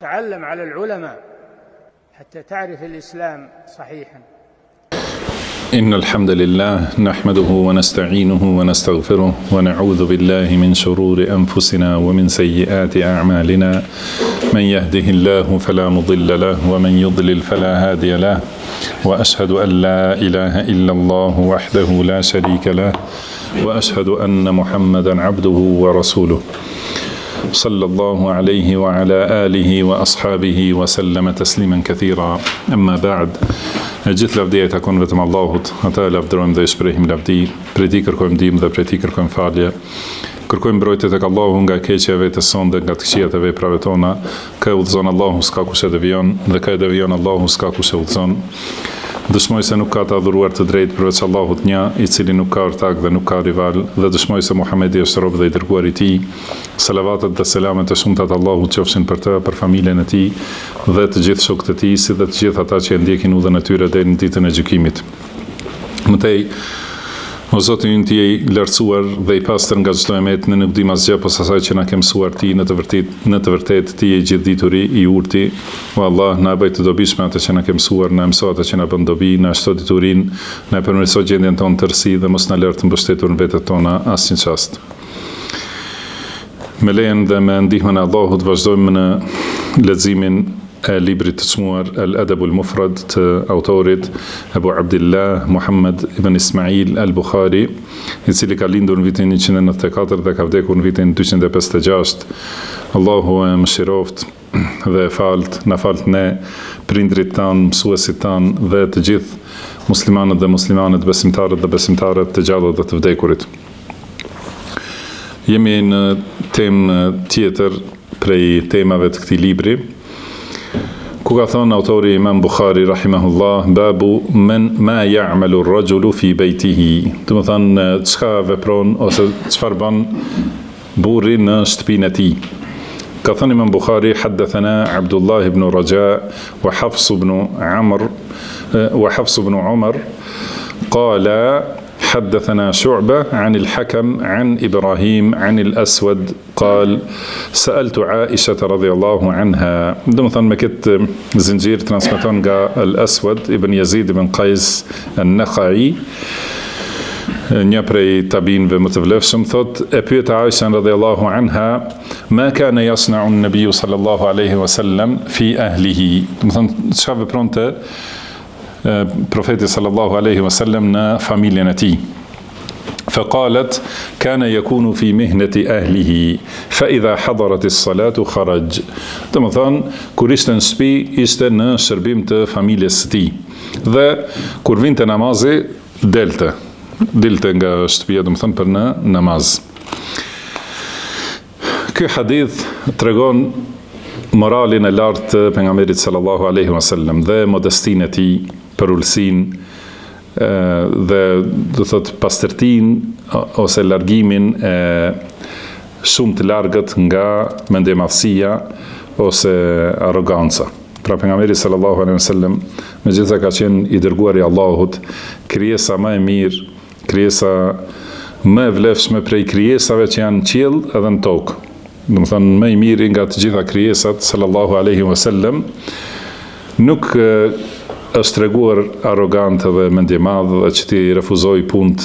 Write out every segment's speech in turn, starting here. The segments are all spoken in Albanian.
تعلم على العلماء حتى تعرف الإسلام صحيحا. إن الحمد لله نحمده ونستعينه ونستغفره ونعوذ بالله من شرور أنفسنا ومن سيئات أعمالنا. من يهده الله فلا مضل له ومن يضلل فلا هادي له، وأشهد أن لا إله إلا الله وحده لا شريك له، وأشهد أن محمدا عبده ورسوله صلى الله عليه وعلى آله وأصحابه وسلم تسليما كثيرا. أما بعد، gjithë lavdia takon vetëm Allahut, ata e lavdërojmë dhe i shprehim lavdi, prej tij kërkojmë ndihmë dhe prej tij kërkojmë falje. Kërkojmë mbrojtje tek Allahu nga keqja vetes son dhe nga të këqijat e veprave tona. Kë udhëzon Allahu s'ka kush e devijon, dhe kë e devijon Allahu s'ka kush e udhëzon. Dëshmoj se nuk ka të adhuruar të drejtë përveç Allahut një, i cili nuk ka ortak dhe nuk ka rival, dhe dëshmoj se Muhamedi është rob dhe i dërguar i tij. Salavatet dhe selamet e shumta të Allahut qofshin për të, për familjen e tij dhe të gjithë shokët e tij, si dhe të gjithë ata që e ndjekin udhën e tyre deri në ditën e gjykimit. Mëtej, o Zoti ynë, ti je i lartësuar dhe i pastër nga çdo emet, ne nuk dim asgjë posa asaj që na ke mësuar ti. Në të vërtetë ti je gjithdituri, i urti. O Allah, na bëj të dobishme atë që na ke mësuar, na mëso atë që na bën dobi, na shto diturinë, na përmirëso gjendjen tonë të rësi dhe mos na lër të mbështetur në vetët tona asnjë çast. Me lejen dhe me ndihmën e Allahut vazhdojmë në leximin e librit të çmuar Al-Adabul Mufrad të autorit Abu Abdillah Muhammad ibn Ismail al-Bukhari, i cili ka lindur në vitin 194 dhe ka vdekur në vitin 256. Allahu e mëshiroft dhe na falt ne, prindrit tanë, mësuesit tanë dhe të gjithë muslimanët dhe muslimanet, besimtarët dhe besimtarët, të gjallët dhe të vdekurit. Jemi në temë tjetër prej temave të këtij libri, ku ka thonë autori Imam Bukhari rahimahullah, babu ma ya'malu ar-rajulu fi baytihi. Do të thonë çka vepron ose çfarë bën burri në shtëpinë e tij. Ka thënë Imam Bukhari, haddathana Abdullah ibn Raja wa Hafs ibn Umar qala حدثنا شعبة عن الحكم عن إبراهيم عن الأسود قال سألت عائشة رضي الله عنها. دم ثان مكت زنجير ترانسميتون قا الأسود ابن يزيد بن قيس النخعي، një prej tabinëve më të vlefshëm, thot e pyet Aisha radhiyallahu anha, ma kana yasna'u an-nabiy sallallahu alaihi wasallam fi ahlihi. Do të thonë çfarë vepronte profeti sallallahu alaihi wasallam në familjen e tij. فقالت كان يكون في مهنة أهله فإذا حضرت الصلاة خرج. Do të thonë, kur ishte në shtëpi, ishte në shërbim të familjes së tij. Dhe kur vinte namazi, dilte nga shtëpia, do të thonë për në namaz. Ky hadith tregon moralin e lartë të pejgamberit sallallahu alaihi wasallam dhe modestinë e tij, për ulësinë dhe do thot pastërtinë ose largimin e shumë të largët nga mendjemadhësia ose arroganca. Pra pejgamberi sallallahu alaihi wasallam megjithëse ka qenë i dërguar i Allahut, krijesa më e mirë, krijesa më e vlefshme prej krijesave që janë në qiell edhe në tokë. Do të thonë më i miri nga të gjitha krijesat, sallallahu alaihi wasallam, nuk është treguar arrogant dhe mendjemadh dhe që ti refuzoi punët,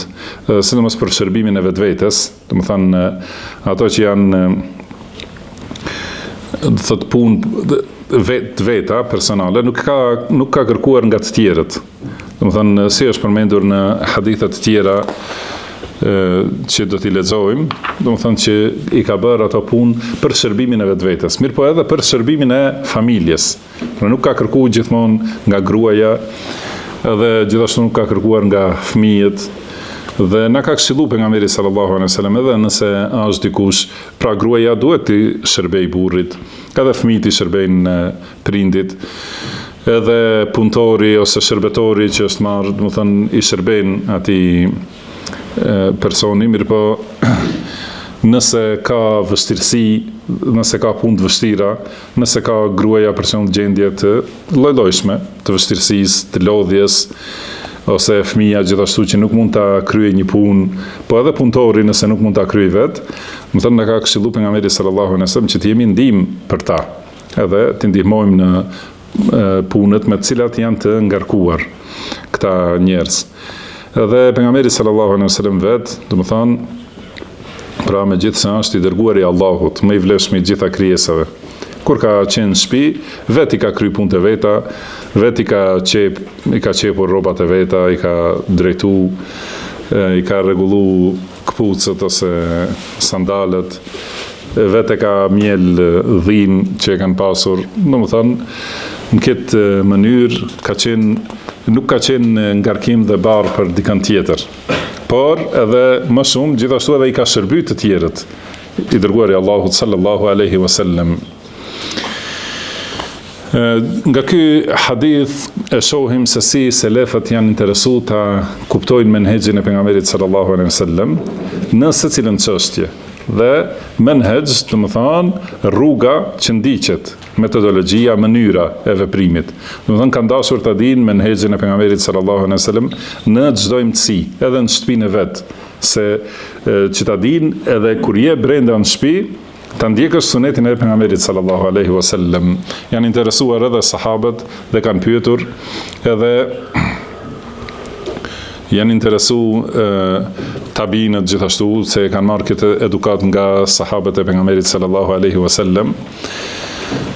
sidomos për shërbimin e vetvetes. Do të thonë ato që janë thot punë veta personale, nuk ka kërkuar nga të tjerët. Do të thonë si është përmendur në hadithe të tjera që do t'i lexojmë, do të thonë që i ka bërë ato punë për shërbimin e vetvetes, mirë po edhe për shërbimin e familjes. Pra nuk ka kërkuar gjithmonë nga gruaja, edhe gjithashtu nuk ka kërkuar nga fëmijët. Dhe na ka këshilluar pejgamberi sallallahu alaihi wasallam, edhe nëse është dikush, pra gruaja duhet të shërbej burrit, edhe fëmijët i shërbejnë prindit, edhe punëtori ose shërbetori që është marrë, do të thonë i shërbejnë atij personi, mirë po nëse ka vështirësi, nëse ka punë të vështira, nëse ka gruaja për shembull gjendje të lloj-llojshme, të vështirësisë, të lodhjes, ose fëmia gjithashtu që nuk mund ta kryejë një punë, po edhe punëtori nëse nuk mund ta kryejë vetë, më thënë na ka këshilluar pejgamberi sallallahu alaihi wasallam që të jemi ndihmë për ta. edhe të ndihmojmë në punët me të cilat janë të ngarkuar këta njerëz. Edhe pejgamberi sallallahu alaihi wasallam vet, domethënë, pra me gjithë se është i dërguar i Allahut, më i vlefshëm i gjitha krijesave. Kur ka qenë në shtëpi, vet i ka kry punët e veta, vet i ka qepur rrobat e veta, i ka drejtu, i ka rregullu këpucët ose sandalet, vet e ka mjel dhinë që e kanë pasur. Domethënë, në këtë mënyrë nuk ka qenë ngarkim dhe barë për dikën tjetër. Por edhe më shumë, gjithashtu edhe i ka shërby të tjerët, i dërguari i Allahut sallallahu alaihi wasallam. Nga ky hadith e shohim se si selefët janë interesu ta kuptojnë menhexhin e pejgamberit sallallahu alaihi wasallam në secilën çështje. Dhe menhexh, domethënë, rruga që ndiqet, metodologjia, mënyra e veprimit. Domethënë kanë dashur ta dinë menhexhin e pejgamberit sallallahu alaihi wasallam në çdo imtësi, edhe në shtëpinë e vet, se që ta dinë edhe kur je brenda në shtëpi, ta ndjekësh sunetin e pejgamberit sallallahu alaihi wasallam. Janë interesuar edhe sahabët dhe kanë pyetur, edhe janë interesu tabinët gjithashtu, se kanë marrë këtë edukat nga sahabët e pejgamberit sallallahu alaihi wasallam.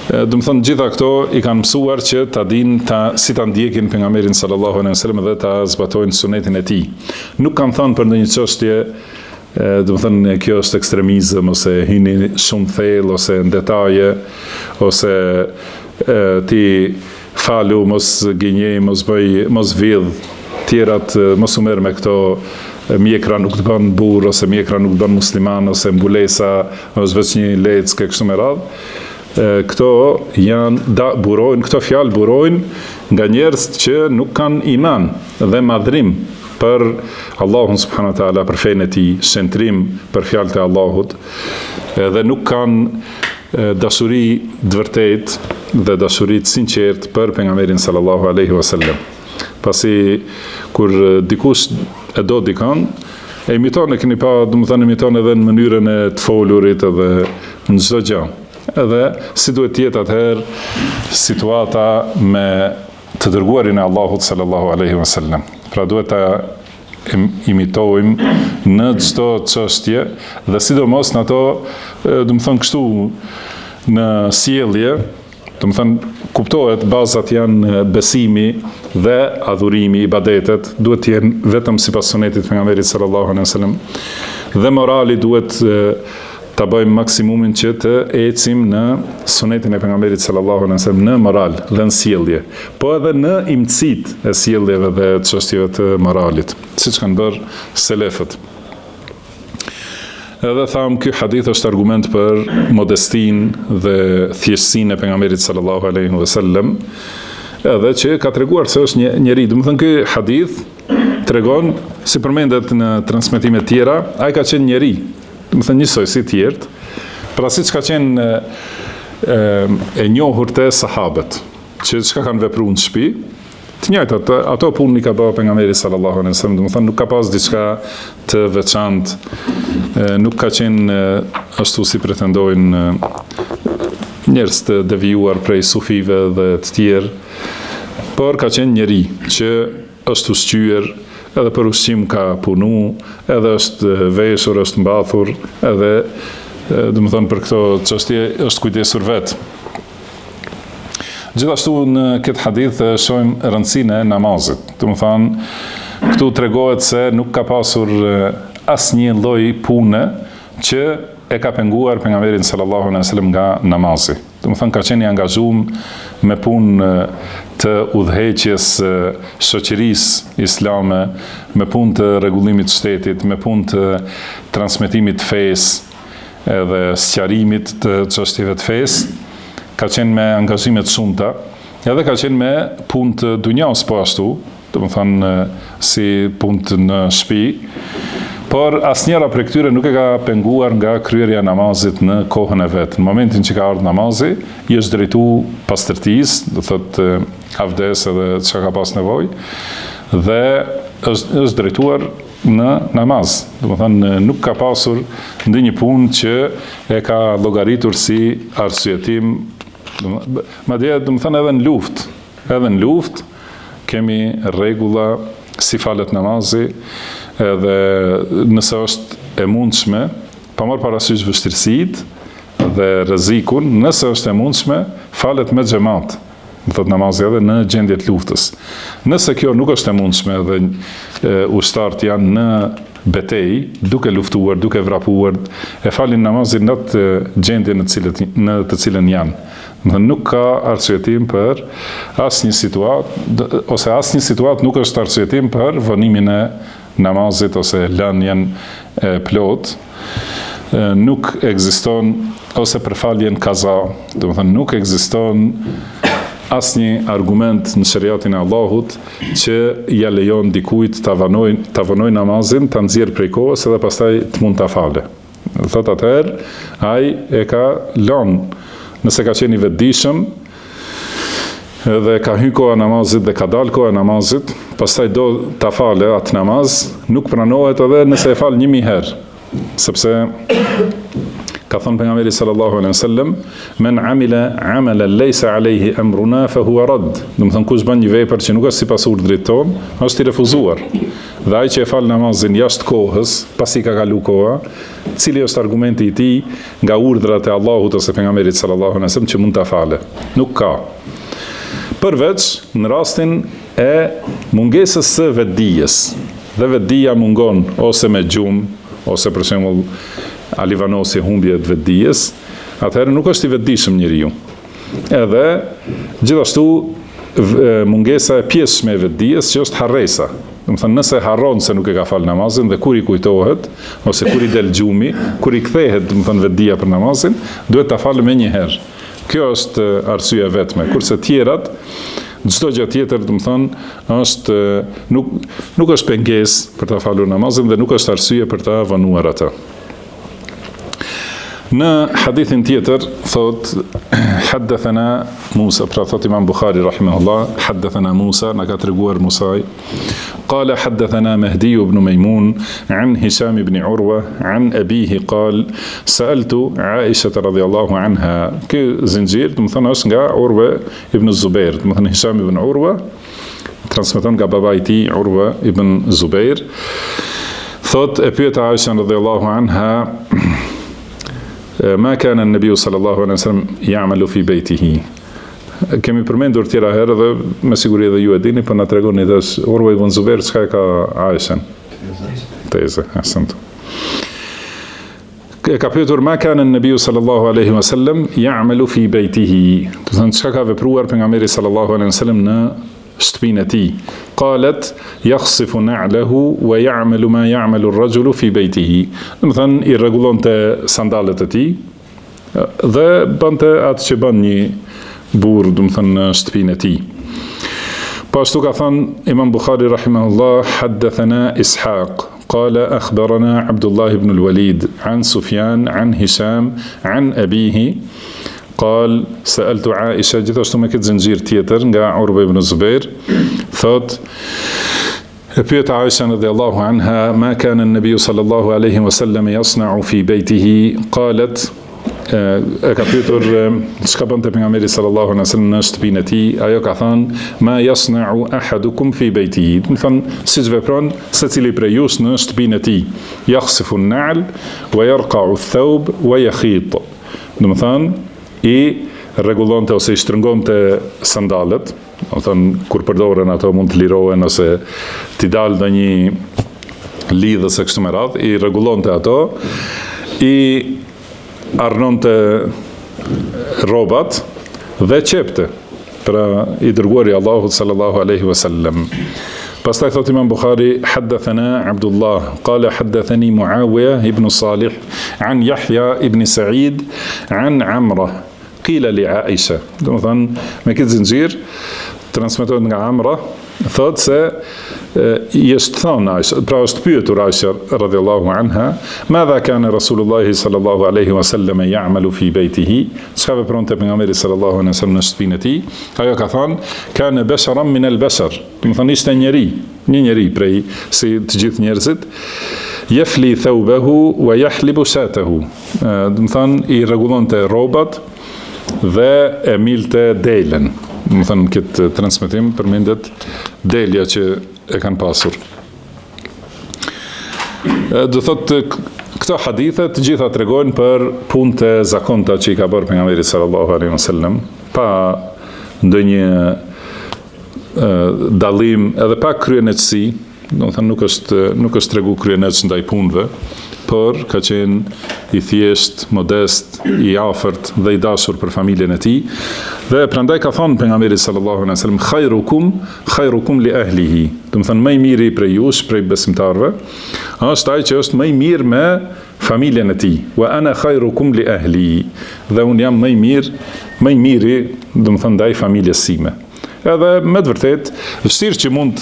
Domethënë, gjitha këto i kanë mësuar që ta dinë si ta ndjekin pejgamberin sallallahu alaihi wasallam dhe ta zbatojnë sunetin e tij. Nuk kanë thënë për ndonjë çështje, domethënë kjo është ekstremizëm, ose hini shumë thellë, ose në detaje, ose ti falu, mos gënjej, mos vidh, tjerat mos u merr me këto, mjekra nuk të bën burr, ose mjekra nuk të bën musliman, ose mbulesa është vetëm një leckë kështu me radhë. Këto këto fjalë burojnë nga njerëz që nuk kanë iman dhe madhrim për Allahun subhanahu wa taala, për fenë e tij, shëntrim për fjalët e Allahut, dhe nuk kanë dashuri të vërtetë dhe dashuri të sinqertë për pejgamberin sallallahu alaihi wasallam. Pasi kur dikush e do dikon, e imiton, e keni pa, domethënë imiton edhe në mënyrën e të folurit edhe në çdo gjë. Edhe si duhet të jetë atëherë situata me të dërguarin e Allahut sallallahu alaihi wasallam. Pra duhet ta imitojmë në çdo çështje, dhe sidomos në ato, domethënë kështu në sjellje, domethënë kuptohet bazat janë besimi dhe adhurimi, ibadetet duhet të jenë vetëm sipas sunetit të pejgamberit sallallahu alaihi wasallam, dhe morali duhet ta bëjmë maksimumin që të ecim në sunetin e pejgamberit sallallahu alaihi wasallam në moral dhe në sjellje, po edhe në imtësitë e sjelljeve dhe çështjeve të moralit, siç kanë bërë selefët. Edhe tham, ky hadith është argument për modestinë dhe thjeshtësinë e pejgamberit sallallahu alaihi wasallam, edhe që ka treguar se është një njerëz. Domethënë ky hadith tregon, si përmendet në transmetime të tjera, ai ka qenë njerëz. Domethënë njësoj si të tjerët, pra siç ka qenë e njohur te sahabët, që çka kanë vepruar në shtëpi, të njëjtat ato punë i ka bërë pejgamberi sallallahu alaihi wasallam. Domethënë nuk ka pas diçka të veçantë, nuk ka qenë ashtu si pretendojnë njerëz të devijuar prej sufive dhe të tjerë, por ka qenë njerëz që është ushqyer, edhe për ushqim ka punu, edhe është veshur, është mbathur, edhe domethënë për këto çështje është kujdesur vetë. Gjithashtu në këtë hadith shohim rëndësinë e namazit. Domethënë këtu tregohet se nuk ka pasur asnjë lloj pune që e ka penguar pejgamberin sallallahu alaihi wasallam nga namazi. Domethënë ka qenë i angazhuar me punë të udhëheqjes shoqërisë islame, me punë të rregullimit të shtetit, me punë të transmetimit të fesë edhe sqarimit të çështjeve të fesë. Ka qenë me angazhime të shumta, edhe ka qenë me punë të dunjas po ashtu, domethënë si punë në shtëpi, por asnjëra prej këtyre nuk e ka penguar nga kryerja e namazit në kohën e vet. Në momentin që ka ardhur namazi, i është drejtuar pastërtisë, do thotë avdes edhe çka ka pas nevojë, dhe është drejtuar në namaz. Domethënë nuk ka pasur ndonjë punë që e ka llogaritur si arsyetim Madje do të thënë edhe në luftë kemi rregulla si falet namazi, edhe nëse është e mundshme, pa marrë parasysh vështirësitë dhe rrezikun, nëse është e mundshme, falet me xhamat. Do thotë namazi edhe në gjendje të luftës. Nëse kjo nuk është e mundshme dhe ushtarët janë në betejë, duke luftuar, duke vrapuar, e falin namazin në të gjendje në të cilën janë. Nuk ka arsyetim për asnjë situatë, ose asnjë situatë nuk është arsyetim për vënimin e namazit ose lënien e plot. Nuk ekziston, ose për faljen kaza, do të thënë nuk ekziston asnjë argument në shariatin e Allahut që ja lejon dikujt ta vonojë namazin, ta nxjerrë prej kohës edhe pastaj të mund ta falë. Thot atëherë, ai e ka lënë, nëse ka qenë i vetëdijshëm dhe ka hyrë koha namazit dhe ka dalë koha namazit, pastaj do ta falë atë namaz, nuk pranohet edhe nëse e fal 1000 herë, sepse ka thënë pejgamberi sallallahu alaihi wasallam, men amila amalan laysa alayhi amruna fa huwa rad. Do të thonë kush bën një vepër që nuk është sipas urdhrit ton, është i refuzuar. Dhe ai që e fal namazin jashtë kohës, pasi ka kaluar koha, cili është argumenti i tij nga urdhrat e Allahut ose pejgamberit sallallahu alaihi wasallam që mund ta falë? Nuk ka. Përveç në rastin e mungesës së vetdijes. Dhe vetdia mungon ose me gjumë, ose për shembull alivanosi humbje të vetdijes, atëherë nuk është i vetdijshëm njeriu. Edhe gjithashtu mungesa e pjesshme e vetdijes që është harresa. Do të thënë nëse harron se nuk e ka fal namazin dhe kur i kujtohet ose kur i del gjumi, kur i kthehet, do të thënë vetdia për namazin, duhet ta falë më një herë. Kjo është arsyeja vetme, kurse tjerat çdo gjë tjetër, do të thënë, është nuk është pengesë për ta falur namazin dhe nuk është arsye për ta vonuar atë. Në hadithin tjetër thot haddathana Musa, pra thot Imam Bukhari rahimahullah, haddathana Musa, na ka treguar Musaj, قال حدثنا مهدي بن ميمون عن هشام بن عروة عن أبيه قال سألت عائشة رضي الله عنها. Ky zinxhir do të thonë është nga Urwa ibn Zubair, do të thonë Hisham ibn Urwa transmeton nga babai i tij Urwa ibn Zubair, thot e pyet Aisha radhiyallahu anha, ما كان النبي صلى الله عليه وسلم يعمل في بيته. Kemi përmendur tjera herë dhe me siguri edhe ju e dini, për na tregoni dash Urwa ibn Zubair çka ka Aisha. Teze, ahsant. Ka pyetur ma kana an-nabiy sallallahu alaihi wasallam ya'malu fi baytihi. Do të thonë çka ka vepruar pejgamberi sallallahu alaihi wasallam në shtëpinë e tij. Qalet yakhsifu na'lahu wa ya'malu ma ya'malu ar-rajulu fi baytihi. Do të thonë i rregullonte sandalet e tij dhe bënte atë që bën një burr, do të thënë në shtëpinë e tij. Po ashtu ka thënë Imam Bukhari rahimahullah, haddathana Ishaq قال أخبرنا عبد الله بن الوليد عن سفيان عن هشام عن أبيه قال سألت عائشة, gjithashtu me këtë zinxhir tjetër nga Urwa ibn Zubair, thot pyet Aisha radhiyallahu anha, ma kana an-nabiy sallallahu alayhi wa sallam yasna'u fi baytihi, qalet e ka pyetur çka bënte pejgamberi sallallahu alaihi wasallam në shtëpinë e tij, ajo ka thënë ma yasna'u ahadukum fi baytihi, do të thonë siç vepron secili prej jush në shtëpinë e tij, yakhsifu an-na'l wa yarqa'u ath-thawb wa yakhit, do të thonë i rregullonte ose i shtrëngonte sandalet, do të thonë kur përdoren ato mund të lirohen ose t'i dalë ndonjë lidhës e kështu me radhë, i rregullonte ato, i arnonte rrobat dhe qepte, pra i dërguari Allahut sallallahu alaihi wasallam. Pastaj thot Imam Bukhari, haddathana Abdullah qala haddathani Muawiya ibn Salih an Yahya ibn Sa'id an Amra qila li Aisha. Do të thonë me këtë zinxhir transmetohet nga Amra, thot se i është thënë Aisha, pra është pyetur Aisha radhiyallahu anha, madha kana Rasulullahi sallallahu alaihi wasallam ya'malu fi baytihi, çka vepronte pejgamberi sallallahu alaihi wasallam në shtëpinë e tij? Ajo ka thënë kana basharan min al-bashar, do të thonë ishte një njeri prej si të gjithë njerëzit, yafli thawbahu wa yahlibu shatahu, do të thonë i rregullonte rrobat dhe e milte delen. Më thënë, këtë transmetim përmendet delja që e kanë pasur. Do thotë, këto hadithe të gjitha tregojnë për punët e zakonta që i ka bërë pejgamberi sallallahu alaihi wasallam, pa ndonjë dallim, edhe pa kryenësi, do të thënë nuk është tregu kryenësi ndaj punëve, por ka qenë i thjesht, modest, i afërt dhe i dashur për familjen e tij. Dhe prandaj ka thënë pejgamberi sallallahu alaihi wasallam, khairukum li ahlihi. Do të thënë më i miri prej jush, prej besimtarëve, është ai që është më i mirë me familjen e tij. Wa ana khairukum li ahli. Dhe unë jam më i miri, do të thënë ndaj familjes sime. Edhe me të vërtet, vështirë që mund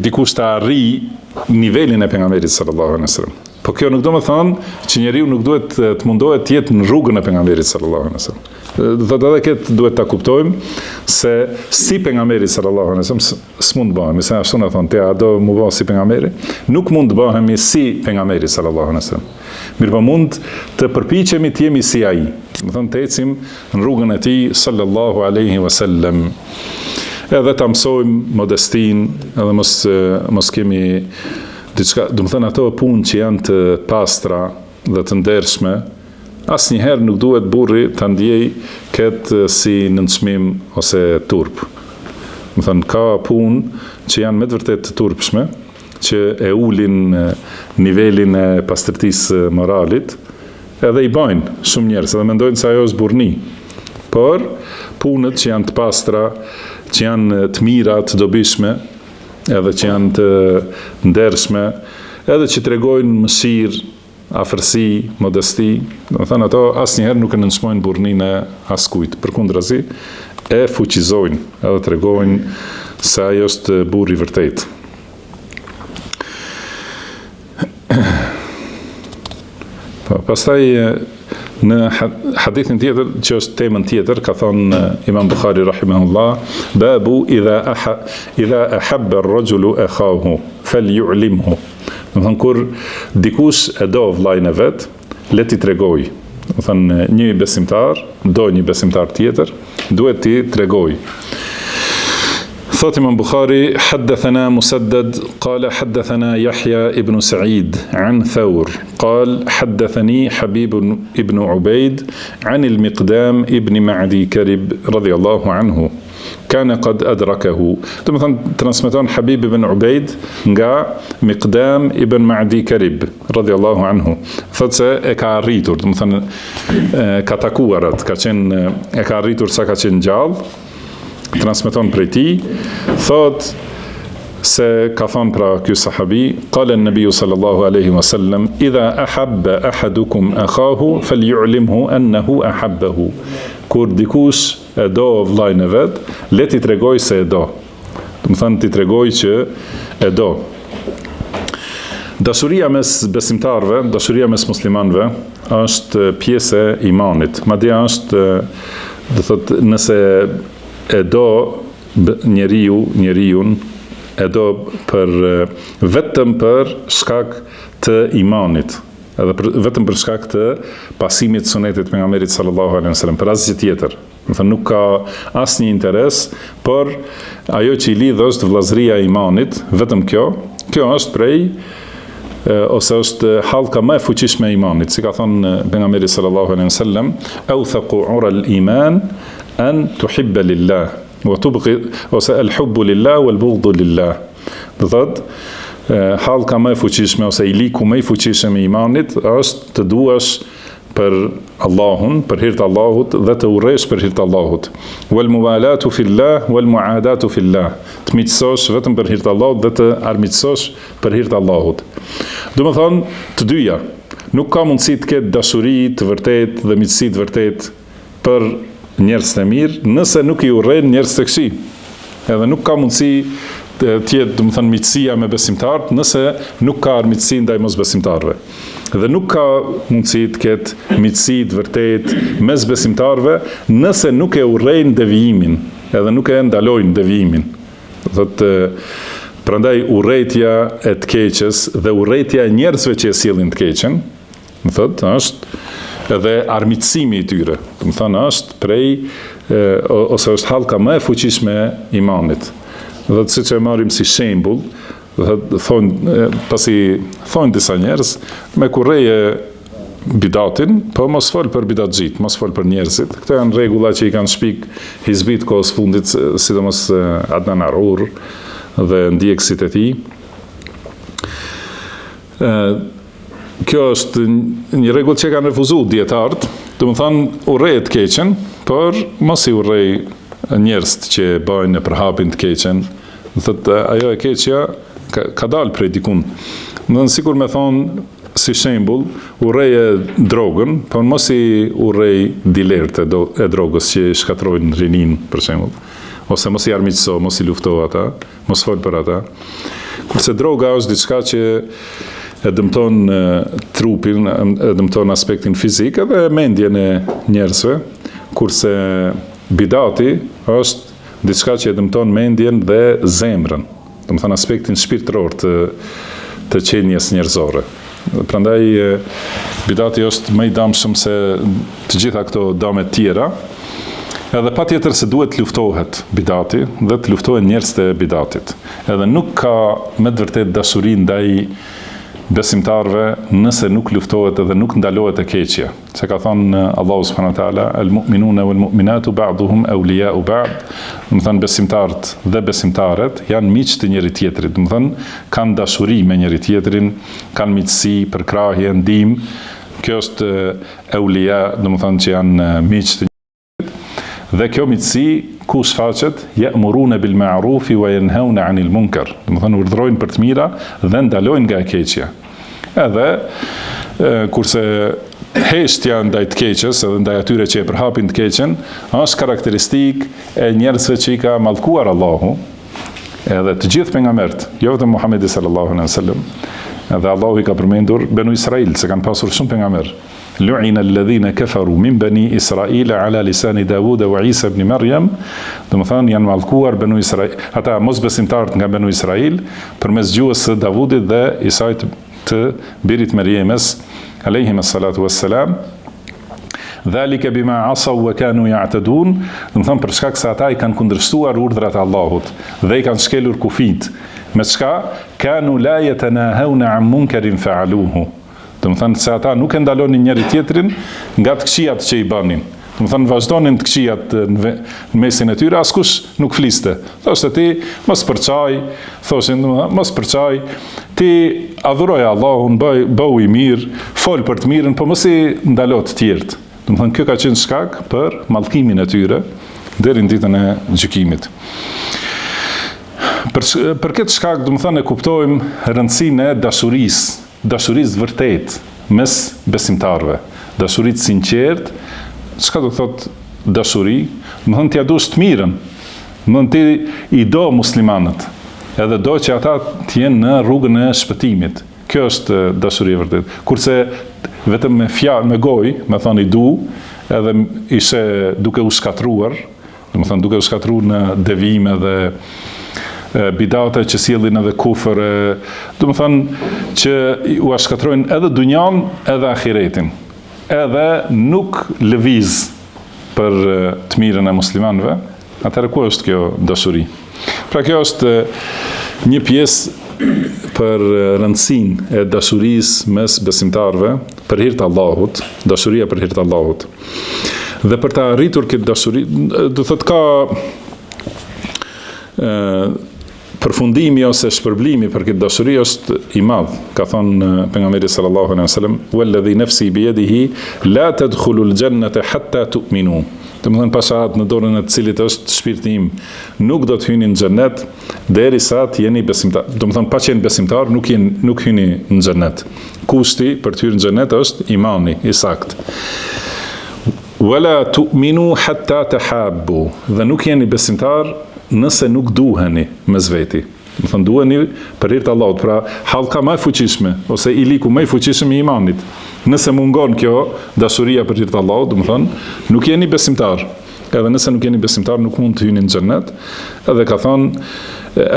dikush të arrijë nivelin e pejgamberit sallallahu alaihi wasallam. Po kjo nuk do të thonë që njeriu nuk duhet të mundohet të jetë në rrugën e pejgamberit sallallahu alaihi wasallam. Dhe edhe këtë duhet ta kuptojmë se si pejgamberi sallallahu alaihi wasallam s'mund të bëhemi, se ashtu na thonë te do mu bëj si pejgamberi, nuk mund të bëhemi si pejgamberi sallallahu alaihi wasallam. Mirë, po mund të përpiqemi të jemi si ai. Do thonë të ecim në rrugën e tij sallallahu alaihi wasallam. Edhe ta mësojmë modestin, edhe mos kemi diçka, do të thënë ato punë që janë të pastra dhe të ndershme, asnjëherë nuk duhet burri ta ndjej këtë si nënçmim ose turp. Do të thënë ka punë që janë me të vërtetë të turpshme, që e ulin nivelin e pastërtisë moralit, edhe i bajnë shumë njerëz, edhe mendojnë se ajo është burrni. Por punët që janë të pastra, që janë të mira, të dobishme, edhe që janë të ndershme, edhe që tregojnë mëshirë, afërsi, modesti, do të thënë ato asnjëherë nuk e nënçmojnë burrninë e askujt, përkundrazi e fuqizojnë, edhe tregojnë se ai është burri i vërtet. Pastaj në hadithin tjetër, që është temën tjetër, ka thonë Imam Bukhari rahimahullah, babu idha ahabba ar-rajulu akhahu falyu'limhu. Do thënë kur dikush e do vllajën e vet, le t'i tregoj. Do thënë një besimtar do një besimtar tjetër, duhet t'i tregoj. ثوت إمام بخاري حدثنا مسدد قال حدثنا يحيى ابن سعيد عن ثور قال حدثني حبيب ابن عبيد عن المقدام ابن معدي كرب رضي الله عنه كان قد أدركه. ثم ترانسميتون حبيب بن عبيد nga مقدام ابن معدي كرب رضي الله عنه. Thot se e ka arritur, do të thënë ka takuar atë, ka qenë e ka arritur sa ka qenë gjallë. Transmeton prej tij, thot se ka thonë pra ky sahabi, qala an-nabiy sallallahu alaihi wasallam idha ahabba ahadukum akhahu falyu'limhu annahu ahabbahu. Kur dikush e do vllajën e vet, le t'i tregoj se e do. Do të thënë t'i tregoj që e do. Dashuria mes besimtarëve, dashuria mes muslimanëve është pjesë e imanit. Madje është, do thotë, nëse e do njeriun e do vetëm për shkak të imanit, edhe vetëm për shkak të pasimit të sunetit pejgamberit sallallahu alaihi wasallam, për asgjë tjetër. Do të thënë nuk ka asnjë interes, por ajo që i lidh është vllazëria e imanit, vetëm kjo është prej ose është hallka më e fuqishme e imanit, si ka thënë pejgamberi sallallahu alaihi wasallam, awthaqu ura al-iman an tuhibba lillah wa tubghid, ose al-hubbu lillah wal bughdu lillah. Do thotë hallka më e fuqishme ose i liku më i fuqishëm i imanit është të duash për Allahun, për hir të Allahut dhe të urresh për hir të Allahut. Wal muwalatu fillah wal muadatu fillah. Të miqësosh vetëm për hir të Allahut dhe të armiqësosh për hir të Allahut. Do të thonë të dyja. Nuk ka mundësi të ketë dashuri të vërtetë dhe miqësi të vërtetë për njerëz të mirë nëse nuk i urren njerëz të këqij. Edhe nuk ka mundësi të jetë, do të thënë, miqësia me besimtarët nëse nuk ka armiqësi ndaj mosbesimtarëve. Dhe nuk ka mundësi të ketë miqësi të vërtetë mes besimtarëve nëse nuk e urrejnë devijimin, edhe nuk e ndalojnë devijimin. Do thotë, prandaj urrejtja e të keqes dhe urrejtja e njerëzve që e sillin të keqen, do thotë, është edhe armiqësimi I tyre. Do të thonë është prej ose është hallka më e fuqishme e imanit. Dhe siç e marrim si shembull, pasi thonë disa njerëz, me kurreje bidatin, po mos fol për bidatxhit, mos fol për njerëzit. Këto janë rregulla që I kanë shpik hizbit kohës fundit, sidomos Adnan Arur dhe ndjekësit e tij. Kjo është një rregull që kanë refuzuar dietarët, domethënë urrej të keqen, por mos I urrej njerëzit që bëjnë në përhapin të keqen. Thotë ajo e keqja ka dalë prej dikun. Domethënë sikur me thonë si shembull, urreje drogën, por mos I urrej dilerët e drogës që shkatrojnë rinin, për shembull. Ose mos I armiqso, mos I lufto ata, mos fol për ata. Kurse droga është diçka që e dëmton trupin, e dëmton aspektin fizik edhe mendjen e njerëzve, kurse bidati është diçka që e dëmton mendjen dhe zemrën, domethënë aspektin shpirtëror të qenjes njerëzore. Prandaj bidati është më I dëmshëm se të gjitha këto dëmet tjera. Edhe patjetër se duhet të luftohet bidati dhe të luftohen njerëzit e bidatit. Edhe nuk ka me të vërtetë dashuri ndaj besimtarve nëse nuk luftohet edhe nuk ndalohet e keqja. Se ka thënë Allahu subhanahu wa taala, al-mu'minuna wal-mu'minatu ba'duhum awliya'u ba'd. Do të thënë besimtarët dhe besimtaret janë miq të njëri tjetrit. Do të thënë kanë dashuri me njëri tjetrin, kanë miqësi, përkrahje, ndihmë. Kjo është awliya, do të thënë që janë miq të dhe kjo miqësi ku shfaqet ya'muruna bil ma'rufi wa yanhauna 'anil munkar. Do të thënë urdhrojnë për të mira dhe ndalojnë nga e keqja. Edhe kurse heshtja ndaj të keqes edhe ndaj atyre që e përhapin të keqen është karakteristikë e njerëzve që I ka mallkuar Allahu, edhe të gjithë pejgamberët, jo vetëm Muhamedi sallallahu alaihi wasallam. Edhe Allahu I ka përmendur Banu Israil, se kanë pasur shumë pejgamber. Lu'ina alladhina kafaru min bani Israila ala lisani Dawuda wa Isa ibn Maryam. Domethënë janë mallkuar Banu Israil, ata mosbesimtarët nga Banu Israil përmes gjuhës së Davudit dhe Isait të birit Maryemes alayhim salatu wassalam. Dhalika bima asaw wa kanu ya'tadun. Domethënë për shkak se ata I kanë kundërshtuar urdhrat e Allahut dhe I kanë shkelur kufit. Me çka kanu la yatanahawna 'an munkarin fa'aluhu. Domethënë se ata nuk e ndalonin njëri tjetrin nga të këqijat që I bënin. Domethënë vazhdonin të këqijat në mesin e tyre, askush nuk fliste. Thoshte ti mos përçaj, thoshin mos përçaj, ti adhuroj Allahun, bëu I mirë, fol për të mirën, po mos I ndalo të tjerët. Domethënë kjo ka qenë shkak për mallkimin e tyre deri në ditën e gjykimit. Për këtë shkak, domethënë e kuptojmë rëndësinë e dashurisë vërtet mes besimtarëve, dashurisë sinqert. Çka do të thotë dashuri? Domethënë t'ia dush të mirën, domethënë ti I do muslimanët, edhe do që ata të jenë në rrugën e shpëtimit. Kjo është dashuria e vërtet. Kurse vetëm me fjalë, me gojë, me thonë I du, edhe ishe duke u shkatruar, domethënë duke u shkatruar në devime dhe bidate që sjellin edhe kufër, domethënë që u shkatrojnë edhe dunjan edhe ahiretin. Edhe nuk lëviz për të mirën e muslimanëve, atëherë ku është kjo dashuri? Pra kjo është një pjesë për rëndësinë e dashurisë mes besimtarëve për hir të Allahut, dashuria për hir të Allahut. Dhe për ta arritur këtë dashuri, do thotë ka përfundimi ose shpërblimi për këtë dashuri është I madh. Ka thënë pejgamberi sallallahu alaihi wasallam, "Walladhi nafsi bi yadihi la tadkhulu al-jannata hatta tu'minu." Domethënë pasat në dorën e të cilit është shpirti im, nuk do të hyni në xhennet derisa të jeni besimtar. Domethënë pa qenë besimtar nuk hyni në xhennet. Kushti për të hyrë në xhennet është imani I saktë. Wala tu'minu hatta tahabbu. Dhe nuk jeni besimtar nëse nuk duheni mes veti. Do të thonë duheni për hir të Allahut, pra hallka më e fuqishme ose iliku më I fuqishëm I imanit. Nëse mungon kjo dashuria për hir të Allahut, do të thonë nuk jeni besimtar. edhe nëse nuk jeni besimtar nuk mund të hyni në xhennet. Edhe ka thonë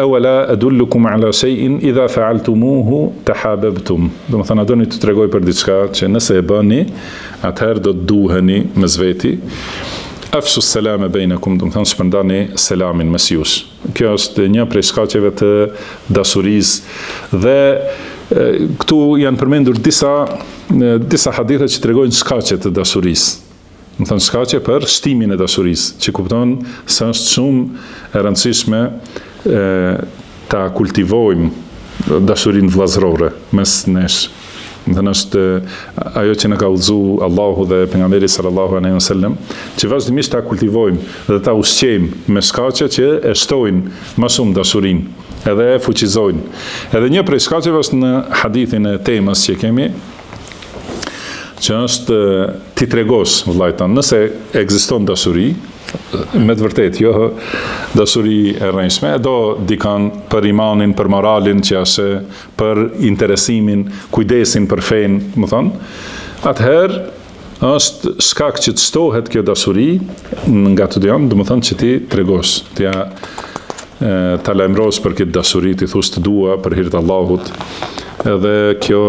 awala adullukum ala shay'in idha fa'altumuhu tahabbtum. Do të thonë, a doni të tregoj për diçka që nëse e bëni, atëherë do të duheni mes veti. Afshu selame bejnakum, do të thonë shpërndani selamin mes jush. Kjo është një prej shkaqeve të dashurisë dhe këtu janë përmendur disa hadithe që tregojnë shkaqet të dashurisë. Do të thonë shkaqe për shtimin e dashurisë, që kupton se është shumë e rëndësishme ta kultivojmë dashurinë vëllazërore mes nesh. Do të thonë është ajo që na ka udhëzuar Allahu dhe pejgamberi sallallahu alaihi wasallam, që vazhdimisht ta kultivojmë dhe ta ushqejmë me shkaqe që e shtojnë më shumë dashurinë, edhe e fuqizojnë. Edhe një prej shkaqeve është në hadithin e temës që kemi, që është ti tregosh vëllajtan, nëse ekziston dashuri, me të vërtet, jo dashuri e rrënjshme, do dikan për imanin, për moralin që ashe, për interesimin, kujdesin për fenë, më thonë, atëherë është shkak që të shtohet kjo dashuri nga të dyam, do më thonë që ti tregosh, ta lajmërosh për këtë dashuri, ti thush të dua për hir të Allahut, edhe kjo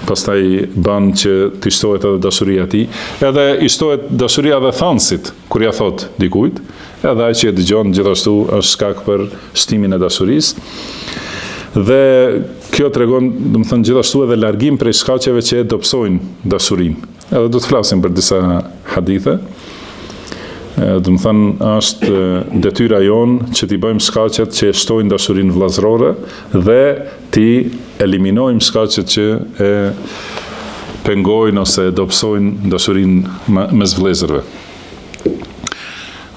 pastaj ban që t'i shtohet edhe dashuria ti, edhe i shtohet dashuria dhe thansit, kur ja thot dikujt, edhe ai që e dëgjon gjithashtu është shkak për shtimin e dashurisë. Dhe kjo tregon, do të thënë, gjithashtu edhe largim prej shkaqeve që e dobësojnë dashurinë. Edhe do të flasim për disa hadithe. Do të thënë, është detyra jonë që t'i bëjmë shkaqet që e shtojnë dashurinë vëllazërore dhe t'i eliminojmë shkaqet që e pengojnë ose dobësojnë dashurinë mes vëllezërve.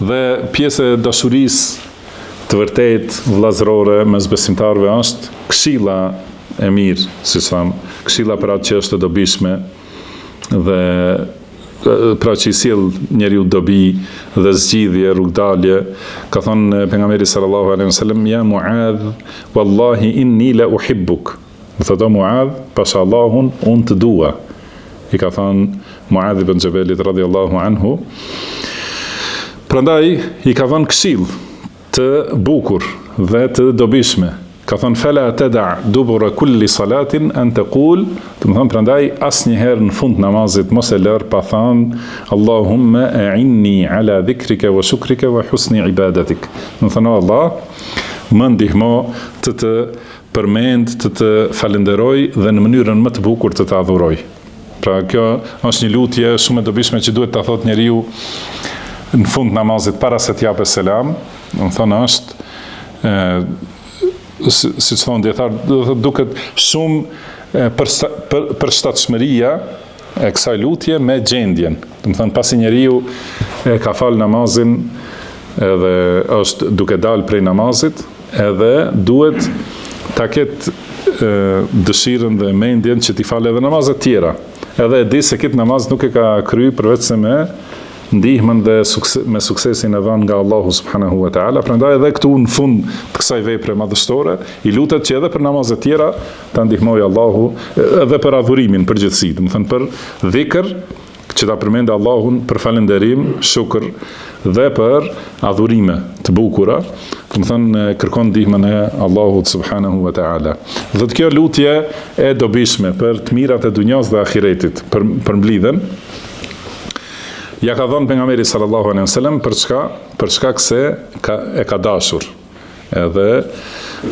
Dhe pjesë e dashurisë të vërtet vëllazërore mes besimtarëve është këshilla e mirë, siç tham, këshilla për atë që është e dobishme dhe pra që i sjell njeriu dobi dhe zgjidhje, rrugdalje. Ka thonë pejgamberi sallallahu alaihi wasallam, ja Muadh, wallahi inni la uhibbuk. Do thotë Muadh, pasha Allahun, unë të dua. I ka thonë Muadh ibn Jabalit radhiyallahu anhu. Prandaj i ka dhënë këshill të bukur dhe të dobishme. Ka thonë fela tada' dubura kulli salatin an taqul, do të thonë prandaj asnjëherë në fund namazit mos e lër pa thënë Allahumma a'inni ala dhikrika wa shukrika wa husni ibadatik. Do të thonë Allah, më ndihmo të përmend, të falenderoj dhe në mënyrën më të bukur të adhuroj. Pra kjo është një lutje shumë e dobishme që duhet ta thotë njeriu në fund namazit para se të japë selam. Do të thonë është si të thonë dietar, duket shumë përshtatshmëria e kësaj lutje me gjendjen. Do të thonë pasi njeriu ka fal namazin edhe është duke dalë prej namazit, edhe duhet ta ketë dëshirën dhe mendjen që t'i falë edhe namazet tjera. Edhe e di se këtë namaz nuk e ka kry përveç se me ndihmën dhe me suksesin e dhënë nga Allahu subhanahu wa ta'ala. Prandaj edhe këtu në fund të kësaj vepre madhështore, i lutet që edhe për namazet tjera ta ndihmojë Allahu, edhe për adhurimin përgjithësi, do të thënë për dhikr, që ta përmendë Allahun, për falënderim, shukr dhe për adhurime të bukura, do të thënë kërkon ndihmën e Allahut subhanahu wa ta'ala. Dhe kjo lutje e dobishme për të mirat e dunjas dhe ahiretit, për mblidhen, ja ka dhënë pejgamberi sallallahu alaihi wasallam për çka? Për shkak se e ka dashur. Edhe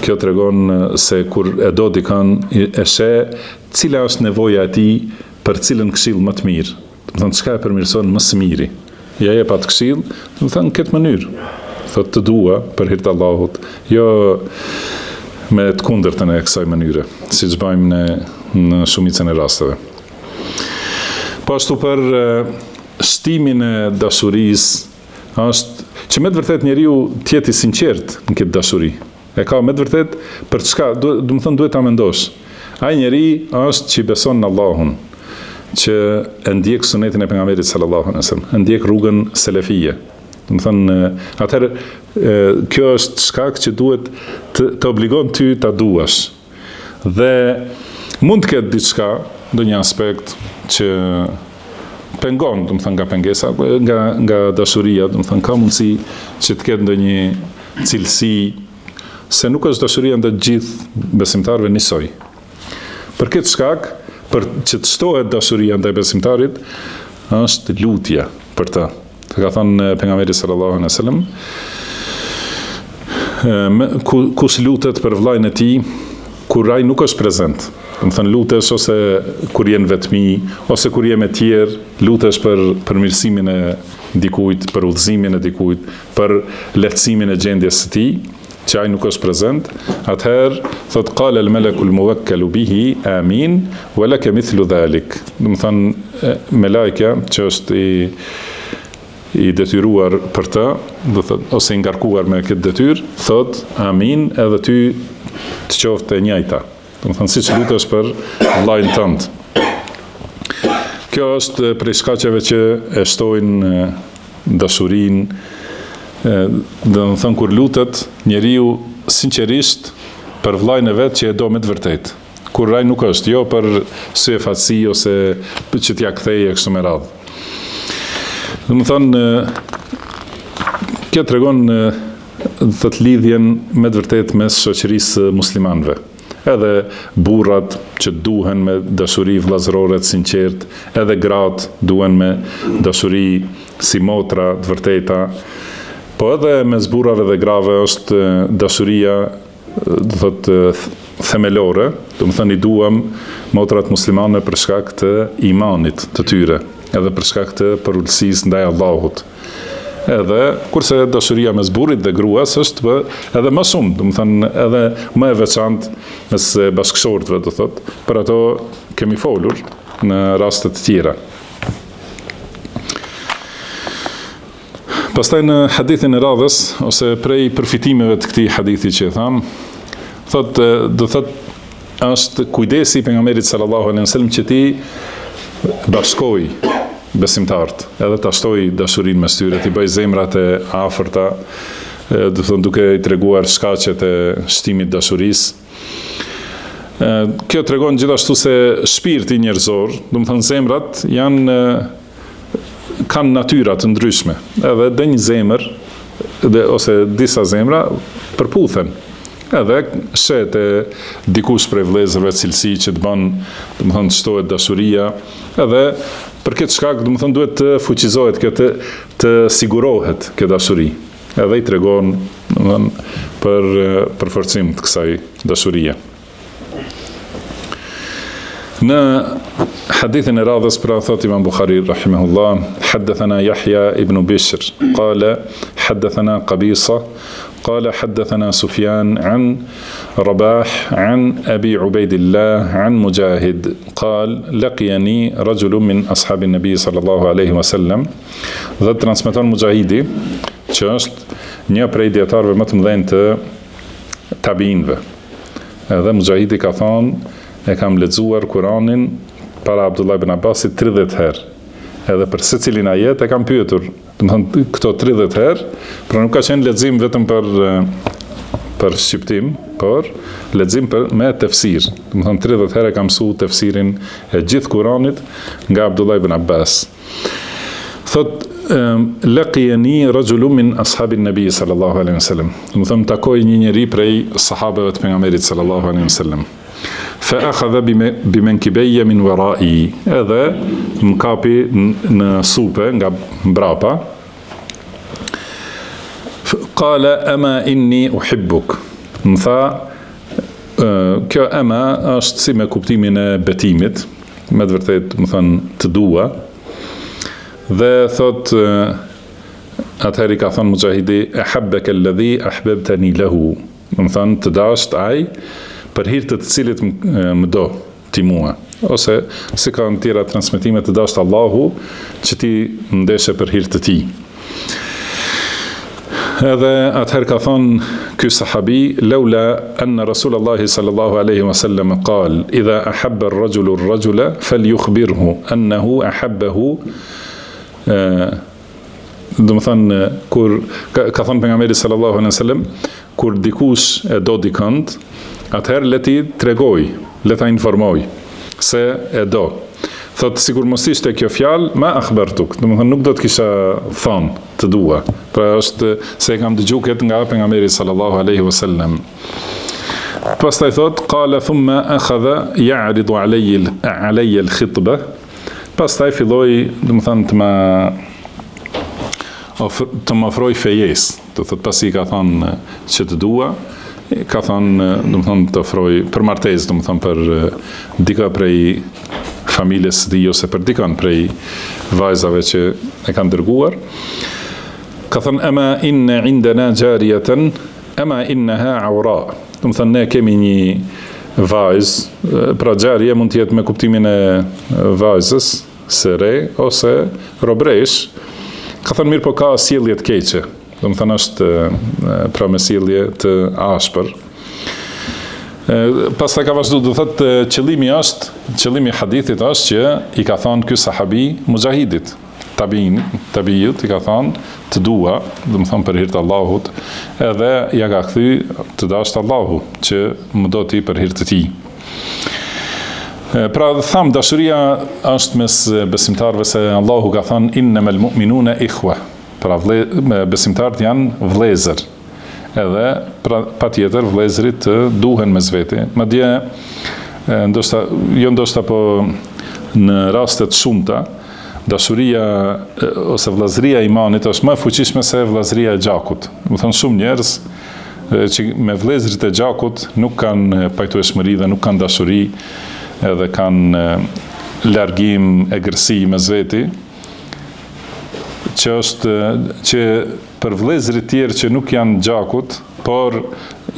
kjo tregon se kur e do dikën e sheh cila është nevoja e tij për cilën këshill më të mirë. Do të thonë çka e përmirëson më së miri. Ja jep atë këshill, do të thonë këtë mënyrë. Thotë të dua për hir të Allahut, jo me të kundërtën e kësaj mënyre, siç bëjmë në shumicën e rasteve. Po ashtu për shtimin e dashurisë është që me të vërtet njeriu të jetë i sinqert në këtë dashuri. E ka me të vërtet për çka, do të thonë duhet ta mendosh. Ai njeri është që beson në Allahun, që e ndjek sunetin e pejgamberit sallallahu alaihi wasallam, e ndjek rrugën selefie. Do të thonë atëherë kjo është shkak që duhet të obligon ty ta duash. Dhe mund të ketë diçka, ndonjë aspekt që pengon, do të thënë nga pengesa, nga dashuria, do të thënë ka mundësi që të ketë ndonjë cilësi, se nuk është dashuria ndaj gjithë besimtarëve njësoj. Për këtë shkak, për që të shtohet dashuria ndaj besimtarit, është lutja për të. Të ka thënë pejgamberi sallallahu alaihi wasallam, kush lutet për vllajën e tij kur ai nuk është prezent. Do të thënë lutesh ose kur jenë vetmi, ose kur je me tjerë, lutesh për përmirësimin e dikujt, për udhëzimin e dikujt, për lehtësimin e gjendjes së tij, që ai nuk është prezent. Atëherë thot qala al-malaku al-muwakkalu bihi amin wa laka mithlu dhalik. Do të thënë melajka që është i detyruar për të, do thot, ose i ngarkuar me këtë detyrë, thot amin, edhe ty të qoftë e njëjta. Do të thënë siç lutesh për vllajën tënd. Kjo është prej shkaqeve që e shtojnë dashurinë. Do të thënë kur lutet njeriu sinqerisht për vllajën e vet që e do me të vërtetë. Kur ai nuk është, jo për sy e fatësi ose që t'ja kthejë kështu me radhë. Do të thënë kjo tregon të lidhjen me të vërtetë mes shoqërisë muslimanëve. Edhe burrat që duhen me dashuri vllazërore të sinqert, edhe gratë duhen me dashuri si motra të vërteta, po edhe mes burrave dhe grave është dashuria, do thotë themelore, do të thënë i duam motrat muslimane për shkak të imanit të tyre, edhe për shkak të përulësisë ndaj Allahut. Edhe kurse dashuria mes burrit dhe gruas është edhe më shumë, do të thënë edhe më e veçantë mes bashkëshortëve, do thotë. Për ato kemi folur në raste të tjera. Pastaj në hadithin e radhës, ose prej përfitimeve të këtij hadithi që e tham, thotë, do thotë është kujdesi pejgamberit sallallahu alaihi wasallam që ti bashkoj besimtarët, edhe ta shtoj dashurinë mes tyre, t'i bëj zemrat e afërta, do të thonë duke i treguar shkaqet e shtimit dashurisë. Kjo tregon gjithashtu se shpirti njerëzor, do të thënë zemrat kanë natyra të ndryshme, edhe dhe një zemër ose disa zemra përputhen. Edhe shet e dikush prej vëllezërve cilësi që të bën, do të thënë të shtohet dashuria, edhe për këtë shkak, do të thënë duhet të fuqizohet këtë, të sigurohet kjo dashuri. Edhe i tregon, do të thënë, për përforcim të kësaj dashurie. Në hadithin e radhës pra thot Imam Bukhari rahimahullah, haddathana Yahya ibn Bishr, qala haddathana Qabisa, قال حدثنا سفيان عن رباح عن أبي عبيد الله عن مجاهد قال لقيني رجل من أصحاب النبي صلى الله عليه وسلم. Dhe transmeton Mujahidi, që është një prej dietarëve më të mëdhenj të tabiinëve. Edhe Mujahidi ka thonë, e kam lexuar Kur'anin para Abdullah ibn Abbasit 30 herë. Edhe për secilin ajet e kam pyetur, do të thënë këto 30 herë, pra nuk ka qenë lexim vetëm për shqiptim, por lexim me tefsir. Do të thënë 30 herë kam mësuar tefsirin e gjithë Kuranit nga Abdullah ibn Abbas. Thot laqiyani rajulun min ashabin nabi sallallahu alaihi wasallam. Do të thënë takoi një njeri prej sahabeve të pejgamberit sallallahu alaihi wasallam. فأخذ بمنكبي من ورائي, edhe më kapi në supe nga mbrapa. Qala ama inni uhibbuk. Më tha, kjo ama është si me kuptimin e betimit, me të vërtet më thënë të dua. Dhe thot, atëheri ka thonë Mujahidi, ahabbaka alladhi ahbabtani lahu. Më thënë të dasht ai për hir të cilit më do ti mua, ose si ka në tjera transmetime të dashtë Allahu që ti ndeshe për hir të tij. Edhe atëherë ka thonë ky sahabi, laula anna Rasulullahi sallallahu alaihi wasallam qal idha ahabba ar-rajulu ar-rajula falyukhbirhu annahu ahabbahu. Do të thënë kur ka thonë pejgamberi sallallahu alaihi wasallam, kur dikush e do dikënd, atëherë le ti tregoj, le ta informoj se e do. Thot sikur mos ishte kjo fjalë, ma akhbartuk, domethënë nuk do të kisha thënë të dua. Pra është se e kam dëgjuar këtë nga pejgamberi sallallahu alaihi wasallam. Pastaj thot qala thumma akhadha ya'ridu alayya al-khitba. Pastaj filloi domethënë të më ofroj fejes. Do thot pasi ka thënë që të dua, ka thënë domethënë të ofroj për martesë, domethënë për dika prej familjes së tij ose për dikën prej vajzave që e kanë dërguar. Ka thënë ama inna indana jariyatan ama innaha awra. Domethënë ne kemi një vajzë, pra xharia mund të jetë me kuptimin e vajzës së re ose robresh. Ka thënë mirë po ka sjellje të keqe. Domethënë është pra me sjellje të ashpër. Pastaj ka vazhduar, do thotë qëllimi i hadithit është që i ka thënë ky sahabi Mujahidit, tabiut i ka thënë të dua, domethënë për hir të Allahut, edhe ja ka kthy të dashur Allahu që më do ti për hir të tij. Pra tham dashuria është mes besimtarëve se Allahu ka thënë innamal mu'minuna ikhwa. Pra besimtarët janë vëllezër. Edhe pra patjetër vëllezërit të duhen mes vete. Madje ndoshta po në raste të shumta dashuria ose vëllazëria e imanit është më e fuqishme se vëllazëria e gjakut. Do të thonë shumë njerëz që me vëllezërit e gjakut nuk kanë pajtueshmëri dhe nuk kanë dashuri, edhe kanë largim e gërsi mes veti, që për vëllezërit tjerë që nuk janë gjakut, por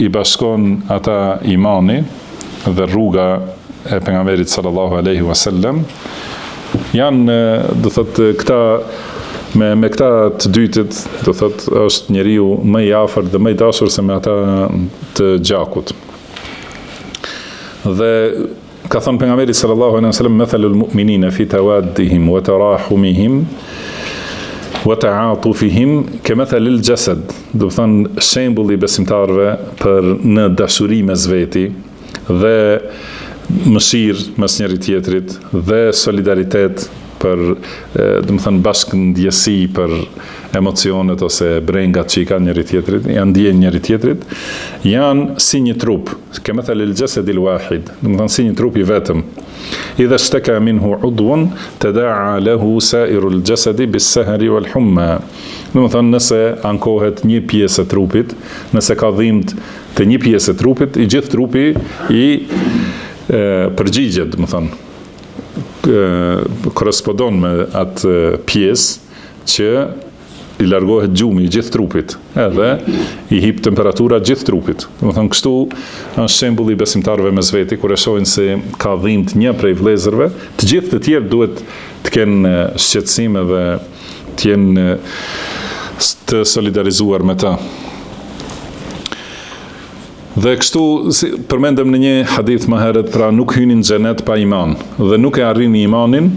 i bashkon ata imani dhe rruga e pejgamberit sallallahu alaihi wasallam, janë, do thotë, këta me këta të dytit, do thotë, është njeriu më i afërt dhe më i dashur se me ata të gjakut. Dhe ka thënë pejgamberi sallallahu alaihi wasallam mathalul mu'minina fi tawaddihim wa tarahumihim wa ta'atufihim kamathal al-jasad. Do të thonë shembulli besimtarëve për në dashuri mes veti dhe mëshirë mes njëri tjetrit dhe solidaritet për do të thënë bashkëndjesi për emocionet ose brengat që i kanë njëri tjetrit, janë ndjen njëri tjetrit, janë si një trup, kamathal al-jasad al-wahid, do të thënë si një trup i vetëm. Idha shtaka minhu udhun tada'a lahu sa'iru al-jasadi bis-sahri wal-humma. Do të thënë nëse ankohet një pjesë e trupit, nëse ka dhimbje të një pjesë e trupit, i gjithë trupi i përgjigjet, do të thënë korrespondon me atë pjesë që i largohet gjumi i gjithë trupit, edhe i hip temperatura gjithë trupit. Do të thënë kështu është shembulli i besimtarëve mes veti, kur e shohin se ka dhimbje një prej vëllezërve, të gjithë të tjerë duhet të kenë shqetësim dhe të jenë të solidarizuar me ta. Dhe kështu përmendëm në një hadith më herët, pra nuk hynin në xhenet pa iman dhe nuk e arrini imanin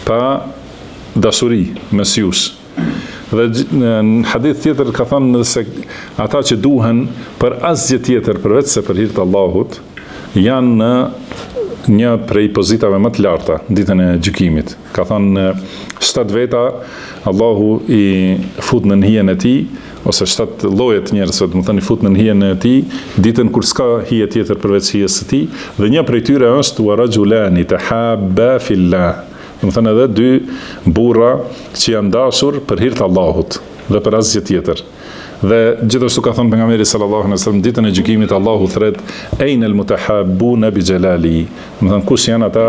pa dashuri mes jush. Dhe në hadith tjetër ka thënë se ata që duhen për asgjë tjetër përveç se për hir të Allahut janë në një prej pozitave më të larta ditën e gjykimit. Ka thënë 7 veta Allahu i fut në hijen e tij, ose 7 lloje të njerëzve, do të thënë i fut në hijen e tij ditën kur s'ka hije tjetër përveç hijes së tij, dhe një prej tyre është wa rajulani tahabba fillah. Do të thënë edhe 2 burra që janë dashur për hir të Allahut dhe për asgjë tjetër. Dhe gjithashtu ka thënë pejgamberi sallallahu alaihi wasallam ditën e gjykimit Allahu thret einal mutahabbuna bi jalali. Do të thënë kush janë ata,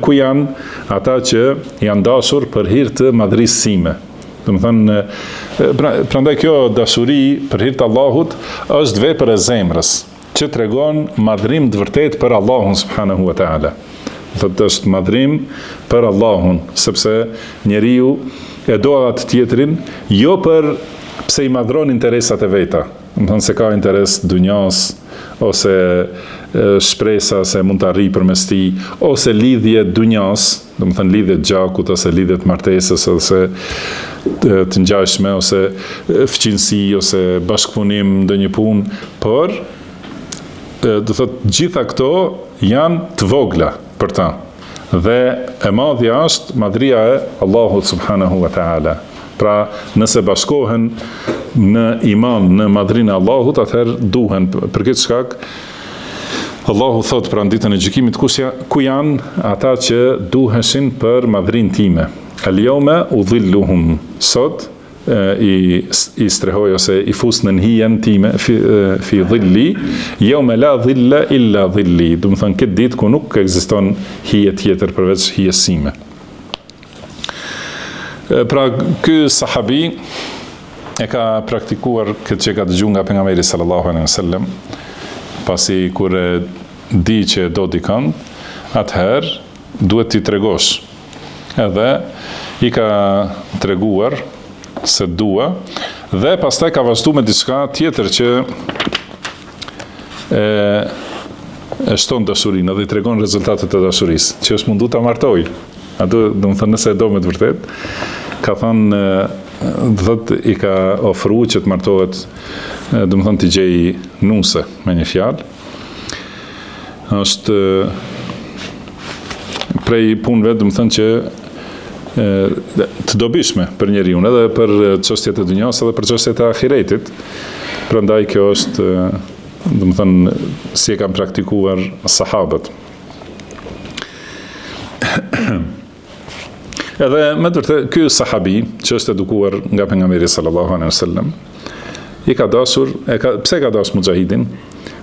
ku janë ata që janë dashur për hir të madhrisë sime. Do të thënë prandaj kjo dashuri për hir të Allahut është vepër e zemrës që tregon madhrim të vërtet për Allahun subhanahu wa taala. Thotë është madhrim për Allahun, sepse njeriu e do atë tjetrin jo për pse i madhron interesat e veta, do të thënë se ka interes dunjas ose shpresa se mund të arrijë përmes tij, ose lidhje dunjas, do të thënë lidhje të gjakut ose lidhje të martesës ose të ngjashme ose fqinësi ose bashkëpunim ndonjë punë, por do thotë gjitha këto janë të vogla për ta. Dhe e madhja është madhria e Allahut subhanahu wa ta'ala. Pra, nëse bashkohen në iman, në madhrinë e Allahut, atëherë duhen për këtë shkak. Allahu thot pra në ditën e gjykimit ku janë ata që duheshin për madhrinë time. Al-yawma udhilluhum, sot i strehoj ose i fus në hijen time fi dhilli, yawma la dhilla illa dhilli. Do të thonë këtë ditë ku nuk ekziston hije tjetër përveç hijes sime. Pra ky sahabi e ka praktikuar këtë që ka dëgjuar nga pejgamberi sallallahu alaihi wasallam, pasi kur e di që do dikon, atëherë duhet t'i tregosh. Edhe i ka treguar se dua, dhe pastaj ka vazhduar me diçka tjetër që e shton dashurinë dhe i tregon rezultatet e dashurisë, që është mundu ta martoj. Ato, do të thonë, nëse do me të vërtet, ka thënë, i ka ofruar që të martohet, do të thonë t'i gjej nuse me një fjalë. Është prej punëve, do të thonë që të dobishme për njeriu, edhe për çështjet e dunjas edhe për çështjet e ahiretit. Prandaj kjo është, do të thonë, si e kanë praktikuar sahabët. Edhe me të vërtetë ky sahabi që është edukuar nga pejgamberi sallallahu alaihi wasallam, i ka dashur, pse ka dashur mujahidin?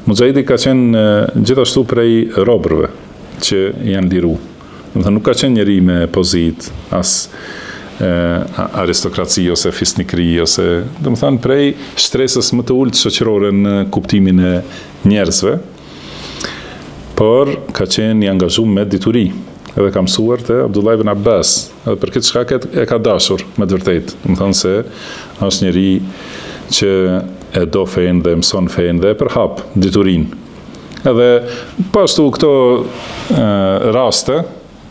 Mujahidi ka qenë gjithashtu prej robërve që janë liru. Do të thonë nuk ka qenë njeri me pozit, as aristokraci ose fisnikri, ose do të thonë prej shtresës më të ulët shoqërore në kuptimin e njerëzve, por ka qenë i angazhuar me dituri. Edhe ka mësuar te Abdullah ibn Abbas, edhe për këtë shkak e ka dashur me të vërtetë. Do të thonë se është njeri që e do fen dhe mëson fen dhe e përhap diturinë. Edhe pashtu këto raste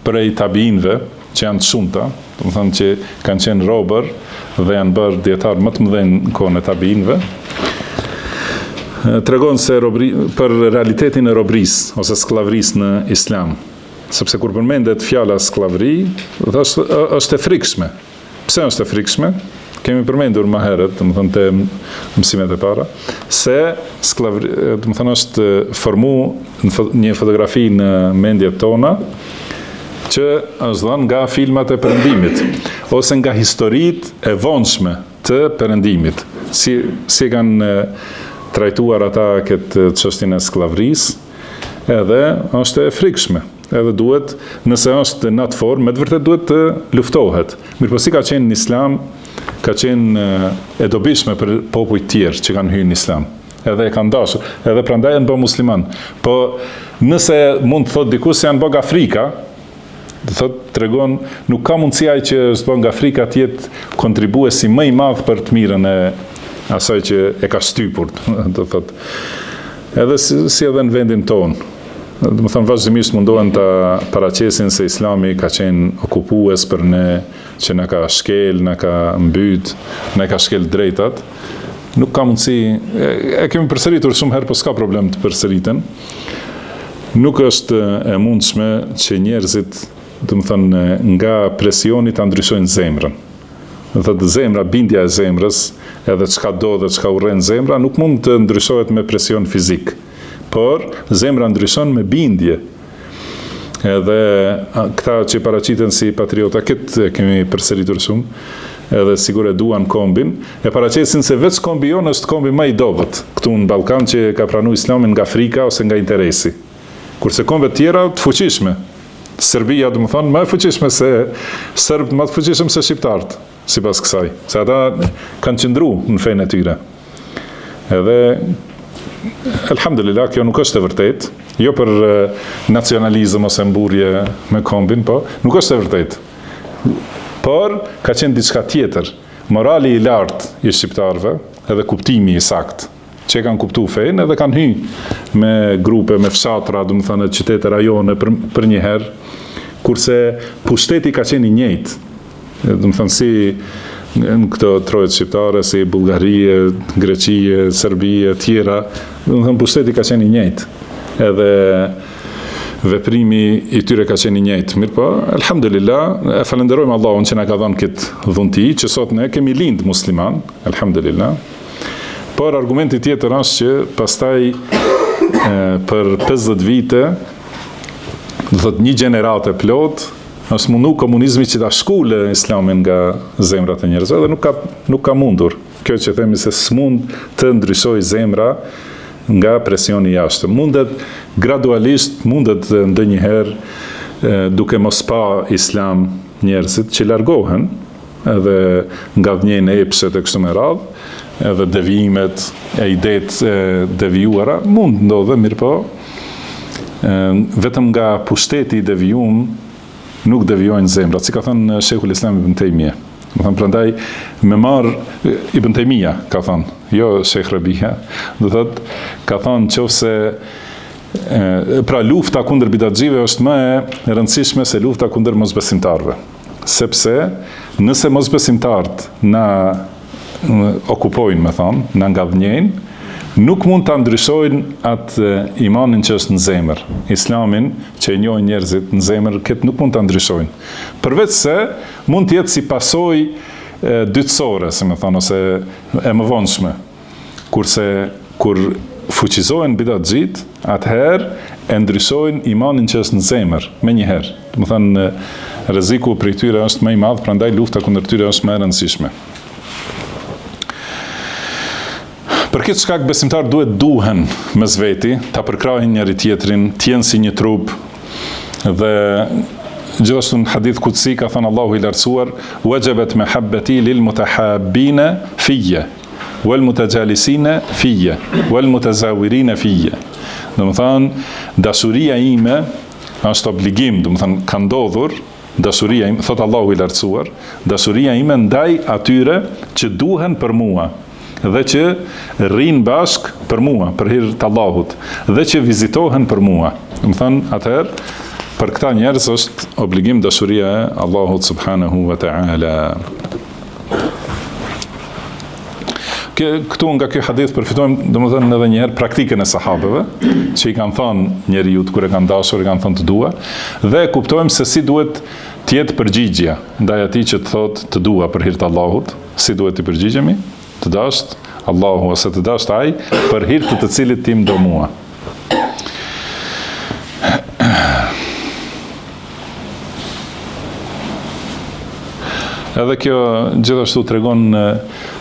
prej tabiinëve që janë të shumta, do të thonë që kanë qenë robër dhe janë bërë dietar më të mëdhenj në kohën e tabiinëve, tregon se për realitetin e robërisë ose skllavërisë në Islam. Sepse kur përmendet fjala skllavëri, është e frikshme. Pse është e frikshme? Kemi përmendur më herët, domethënë te mësimet e para, se skllavëri, domethënë është formu një fotografi në mendjet tona që është dhënë nga filmat e Perëndimit ose nga historitë e vonshme të Perëndimit. Si kanë trajtuar ata këtë çështjen e skllavërisë, edhe është e frikshme. Edhe duhet, nëse është në atë formë, me të vërtet duhet të luftohet. Mirë po si ka qenë në Islam, ka qenë e dobishme për popujt tjerë që kanë hyrë në Islam. Edhe e kanë dashur, edhe prandaj janë bë musliman. Po nëse mund të thot dikush se janë bë nga Afrika, do thot tregon, nuk ka mundësi ai që është bë nga Afrika të jetë kontribuesi më i madh për të mirën e asaj që e ka shtypur, do thot. Edhe si edhe në vendin tonë. Do të thonë vazhdimisht mundohen ta paraqesin se Islami ka qenë okupues për ne, që na ka shkel, na ka mbyt, na ka shkel drejtat. Nuk ka mundësi, e kemi përsëritur shumë herë, po s'ka problem të përsëriten. Nuk është e mundshme që njerëzit, do të thonë, nga presioni ta ndryshojnë zemrën. Do thotë zemra, bindja e zemrës, edhe çka do dhe çka urren zemra, nuk mund të ndryshohet me presion fizik. Por zemra ndryshon me bindje. Edhe këta që paraqiten si patriota, këtë kemi përsëritur shumë, edhe sigur e duan kombin, e paraqesin se veç kombi jonë është kombi më i dobët këtu në Ballkan që ka pranuar Islamin nga frika ose nga interesi. Kurse kombet tjera të fuqishme. Serbia, do të thonë, më e fuqishme se serbët, më të fuqishëm se shqiptarët, sipas kësaj. Se ata kanë qëndruar në fenë e tyre. Edhe alhamdulillah, kjo nuk është e vërtet, jo për nacionalizëm ose mburje me kombin, po, nuk është e vërtet. Por, ka qenë diçka tjetër. Morali i lartë i shqiptarëve, edhe kuptimi i saktë, që kanë kuptuar fenë edhe kanë hyrë me grupe, me fshatra, do të thonë qytete, rajone për një herë, kurse pushteti ka qenë i njëjtë. Do të thonë si në këto trojet shqiptare, si Bullgarie, Greqie, Serbie, tjera, do të thonë pushteti ka qenë i njëjtë. Edhe veprimi i tyre ka qenë i njëjtë. Mirë po, alhamdulillah, e falenderojmë Allahun që na ka dhënë këtë dhunti, që sot ne kemi lind musliman, alhamdulillah. Por argumenti tjetër është që pastaj për 50 vite, do thot një gjenerate plot, është mundu komunizmi që ta shkule islamin nga zemrat e njerëzve, dhe nuk ka mundur. Kjo që themi se s'mund të ndryshoj zemra nga presioni jashtë. Mundet gradualisht, mundet ndonjëherë duke mos pa islam njerëzit që largohen edhe nga dhënien e epshet e kështu me radhë, edhe devijimet e idetë devijuara, mund ndodhe, mirë po, vetëm nga pushteti i devijum nuk devijojnë zemrat, si ka thënë Shekull Islam Ibn Taymija. Më thënë, prandaj, me marë Ibn Taymija, ka thënë, jo Shekh Rabia, dhe thëtë, ka thënë qofse, pra lufta kundër bidatxive është më e rëndësishme se lufta kundër mosbesimtarve. Sepse, nëse mosbesimtarët na okupojnë, me thonë, na ngadhnjejnë, nuk mund të ndryshojnë atë imanin që është në zemër. Islamin që e njohin njerëzit në zemër, këtë nuk mund të ndryshojnë. Përveç se mund të jetë si pasojë dytësore, si me thonë, ose e më vonshme. Kurse kur fuqizohen bidatxhit, atëherë e ndryshojnë imanin që është në zemër, me njëherë. Do të thonë, rreziku prej tyre është më i madh, prandaj lufta kundër tyre është më e rëndësishme. Për këtë shkak besimtar duhen mes veti, ta përkrahin njëri tjetrin, të jenë si një trup, dhe gjithashtu në hadith kutsi ka thënë Allahu i lartësuar: "Wajabat mahabbati lil mutahabbina fiyya, wal mutajalisina fiyya, wal mutazawirina fiyya." Do të thonë, dashuria ime është obligim, do të thonë ka ndodhur dashuria ime, thot Allahu i lartësuar, dashuria ime ndaj atyre që duhen për mua, dhe që rrinë bashk për mua, për hir të Allahut, dhe që vizitohen për mua. Do të thonë, atëherë, për këta njerëz është obligim dashuria e Allahut subhanahu wa ta'ala. Këtu nga ky hadith përfitojmë, domethënë, edhe një herë praktikën e sahabeve, që i kanë thënë njeriut kur e kanë dashur, i kanë thënë të dua, dhe kuptojmë se si duhet të jetë përgjigjja ndaj atij që të thotë të dua për hir të Allahut, si duhet të përgjigjemi, të dasht Allahu ose të dasht ai për hir të cilit tim do mua. Edhe kjo gjithashtu tregon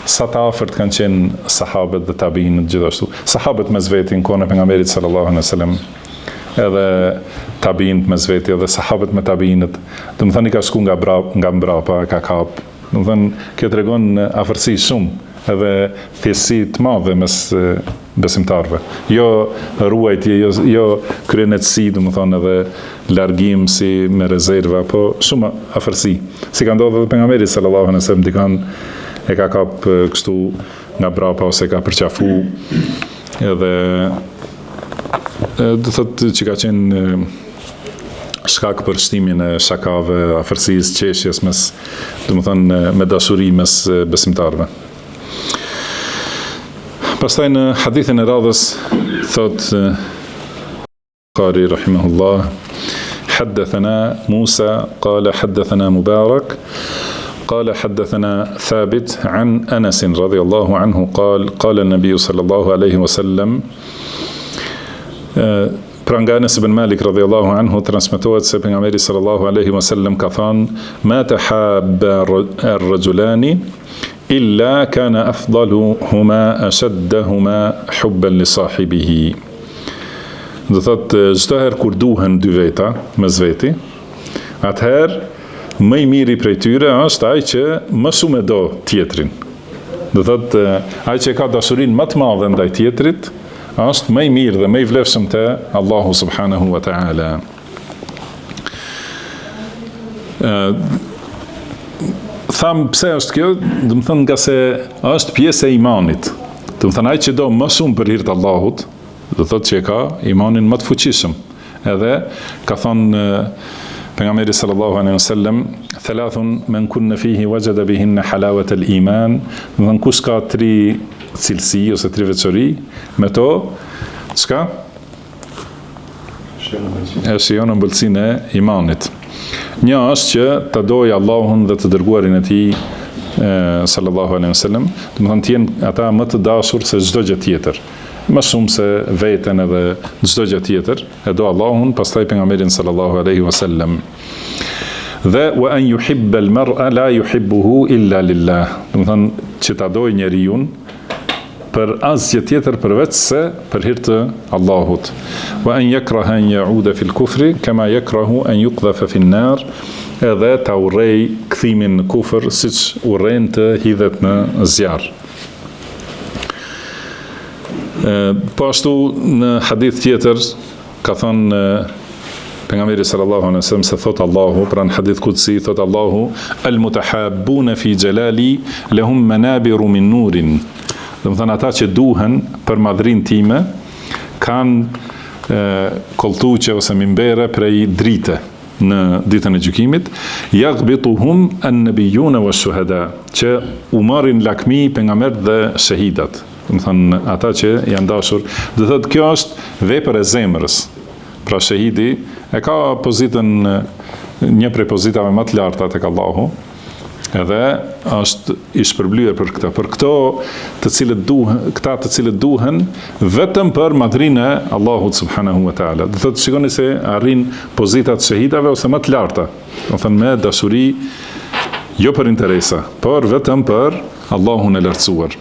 sa të afërt kanë qenë sahabët dhe tabiinët gjithashtu. Sahabët mes veti në kohën e pejgamberit sallallahu alaihi wasallam, edhe tabiinët mes veti, edhe sahabët me tabiinët. Do të thënë ka shku nga mbrapa, ka kap. Do të thënë kjo tregon afërsi shumë, edhe thjesësi të madhe mes besimtarve. Jo ruajtje, jo kryenetësi, do të thonë, edhe largim si me rezerva, po shumë afërsi. Si ka ndodhur edhe pejgamberi sallallahu alaihi wasallam, dikan e ka kap kështu nga brapa ose ka përqafu, edhe do thotë që ka qenë shkak për shtimin e shakave, afërsisë, qeshjes mes, do të thonë, me dashuri mes besimtarve. Pastaj në hadithin e radhës thot Bukhari rahimahullah: "Haddathana Musa qala haddathana Mubarak qala haddathana Thabit an Anas radhiyallahu anhu qala an-nabiy sallallahu alayhi wasallam." Pra nga Anas ibn Malik radhiyallahu anhu transmetohet se pejgamberi sallallahu alaihi wasallam ka thënë: "Ma tahabba ar-rajulani illa kana afdaluhuma ashaddahuma hubban li sahibihi." Do thotë, çdo herë kur duhen dy veta mes veti, atëherë më i miri prej tyre është ai që më shumë e do tjetrin. Do thotë, ai që ka dashurinë më të madhe ndaj tjetrit është më i mirë dhe më i vlefshëm te Allahu subhanahu wa ta'ala. Tham pse është kjo, do të thënë nga se është pjesë e imanit. Do të thënë ai që do më shumë për hir të Allahut, do thotë që ka imanin më të fuqishëm. Edhe ka thënë pejgamberi sallallahu alaihi wasallam: "Thalathun man kunna fihi wajada bihinna halawat al-iman." Do të thënë kush ka 3 cilësi ose 3 veçori, me to çka? e shijon ëmbëlsinë e imanit. Një është që të dojë Allahun dhe të dërguarin e tij sallallahu alaihi wasallam, do të thonë të jenë ata më të dashur se çdo gjë tjetër. Më shumë se veten edhe çdo gjë tjetër, e do Allahun, pastaj pejgamberin sallallahu alaihi wasallam. Dhe wa an yuhibba al-mar'a la yuhibbuhu illa lillah. Do të thonë që ta dojë njeriu për asgjë tjetër përveç se për hir të Allahut. Wa an yakraha an ya'uda fil kufri kama yakrahu an yuqdhafa fin nar. Edhe ta urrej kthimin në kufër siç urren të hidhet në zjarr. Po ashtu në hadith tjetër ka thënë pejgamberi sallallahu alaihi wasallam se thot Allahu, pra në hadith qudsi thot Allahu: "Al-mutahabbuna fi jalali lahum manabiru min nurin." Do të thënë ata që duhen për madhrinë time kanë kolltuqe ose mimbere prej drite në ditën e gjykimit, yaghbituhum an-nabiyuna wash-shuhada, që u marrin lakmi pejgamberët dhe shahidat. Do të thënë ata që janë dashur. Do thotë kjo është vepër e zemrës. Pra shahidi e ka pozitën, një prej pozitave më të larta tek Allahu, edhe është i shpërblyer për këtë. Për këto të cilët duhen vetëm për madhrinë e Allahut subhanahu wa taala. Do thotë shikoni se arrin pozitat shahidave ose më të larta. Do thënë me dashuri jo për interesa, por vetëm për Allahun e lartësuar.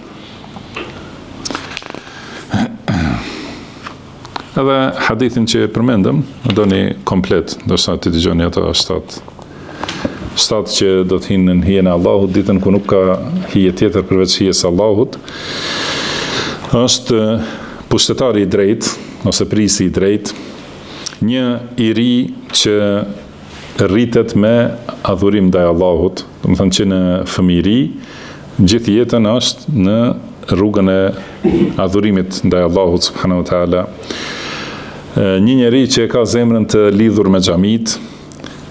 Edhe hadithin që përmendëm, më doni komplet, do sa të dëgjoni ato 7 që do të hinë në hijen e Allahut, ditën ku nuk ka hije tjetër përveç hijes Allahut, është pushtetari i drejt, ose prisi i drejt, një i ri që rritet me adhurim ndaj Allahut, do të thënë që në fëmijëri, gjithë jetën është në rrugën e adhurimit ndaj Allahut subhanahu wa taala. Një njeri që ka zemrën të lidhur me xhamit,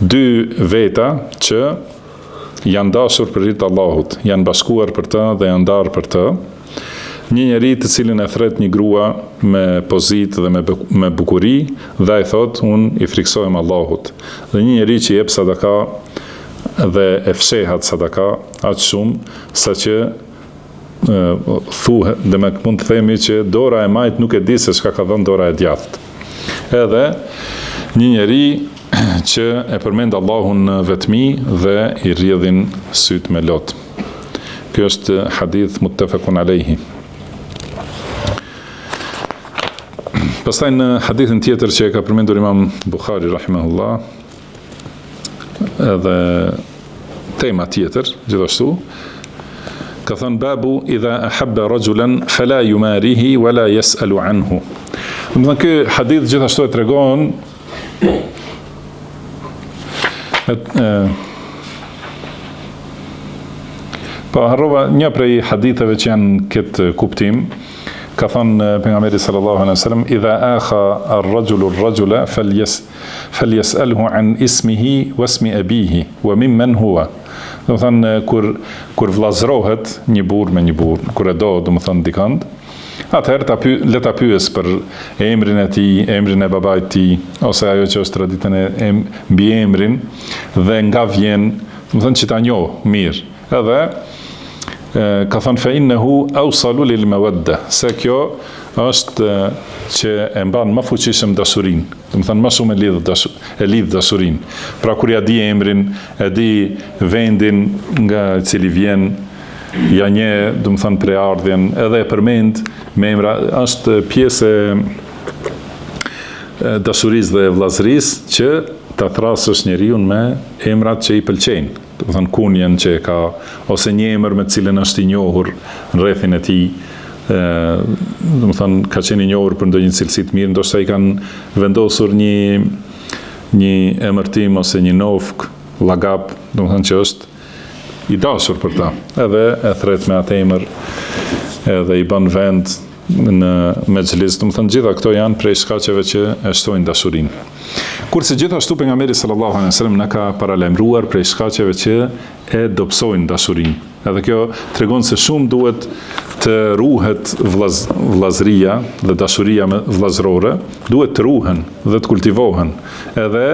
2 veta që janë dashur për hir të Allahut, janë bashkuar për të dhe janë ndarë për të. Një njeri të cilin e thret një grua me pozitë dhe me bukuri, dhe ai thot, unë i friksohem Allahut. Dhe një njeri që jep sadaka dhe e fshehat sadaka aq shumë sa që thuhet, dhe me mund të themi që dora e majt nuk e di se çka ka dhënë dora e djathtë. Edhe një njeri që e përmend Allahun në vetmi dhe i rrjedhin syt me lot. Kjo është hadith muttafaqun alayhi. Pastaj në hadithin tjetër që e ka përmendur Imam Buhari rahimahullah, edhe tema tjetër gjithashtu, ka thënë babu idha ahabba rajulan fala yumarihi wala yasalu anhu. Do të thënë ky hadith gjithashtu e tregon po harrova një prej haditheve që janë këtë kuptim. Ka thënë pejgamberi sallallahu alaihi wasallam idha akha ar-rajulu ar-rajula falyasalhu an ismihi wa ismi abihi wa mimman huwa. Do të thënë kur vllazërohet një burr me një burr, kur e do të thënë dikant, atëherë le ta pyes për emrin e tij, emrin e babait të tij, ose ajo që është traditën e mbi emrin dhe nga vjen, do të thënë që ta njoh mirë. Edhe ka thënë fa innehu awsalu lil mawadda, se kjo është që e mban më fuqishëm dashurinë, do të thënë më shumë e lidh dashurinë. Pra kur ja di emrin, e di vendin nga i cili vjen, ja një, do të thënë preardhjen, edhe e përmend me emra, është pjesë e dashurisë dhe vllazërisë që ta thrasësh njeriu me emrat që i pëlqejnë. Do të thënë kunjen që ka, ose një emër me cilën është i njohur në rrethin e tij, do të thënë ka qenë i njohur për ndonjë cilësi të mirë, ndoshta i kanë vendosur një emërtim ose një nofk, llagap, do të thënë që është i dashur për ta. Edhe e thret me atë emër, edhe i bën vend në mexhlis, do të thënë gjitha këto janë prej shkaqeve që e shtojnë dashurinë. Kurse gjithashtu pejgamberi sallallahu alaihi wasallam na ka paralajmëruar prej shkaqeve që e dobësojnë dashurinë. Edhe kjo tregon se shumë duhet të ruhet vllazëria dhe dashuria vllazërore, duhet të ruhen dhe të kultivohen, edhe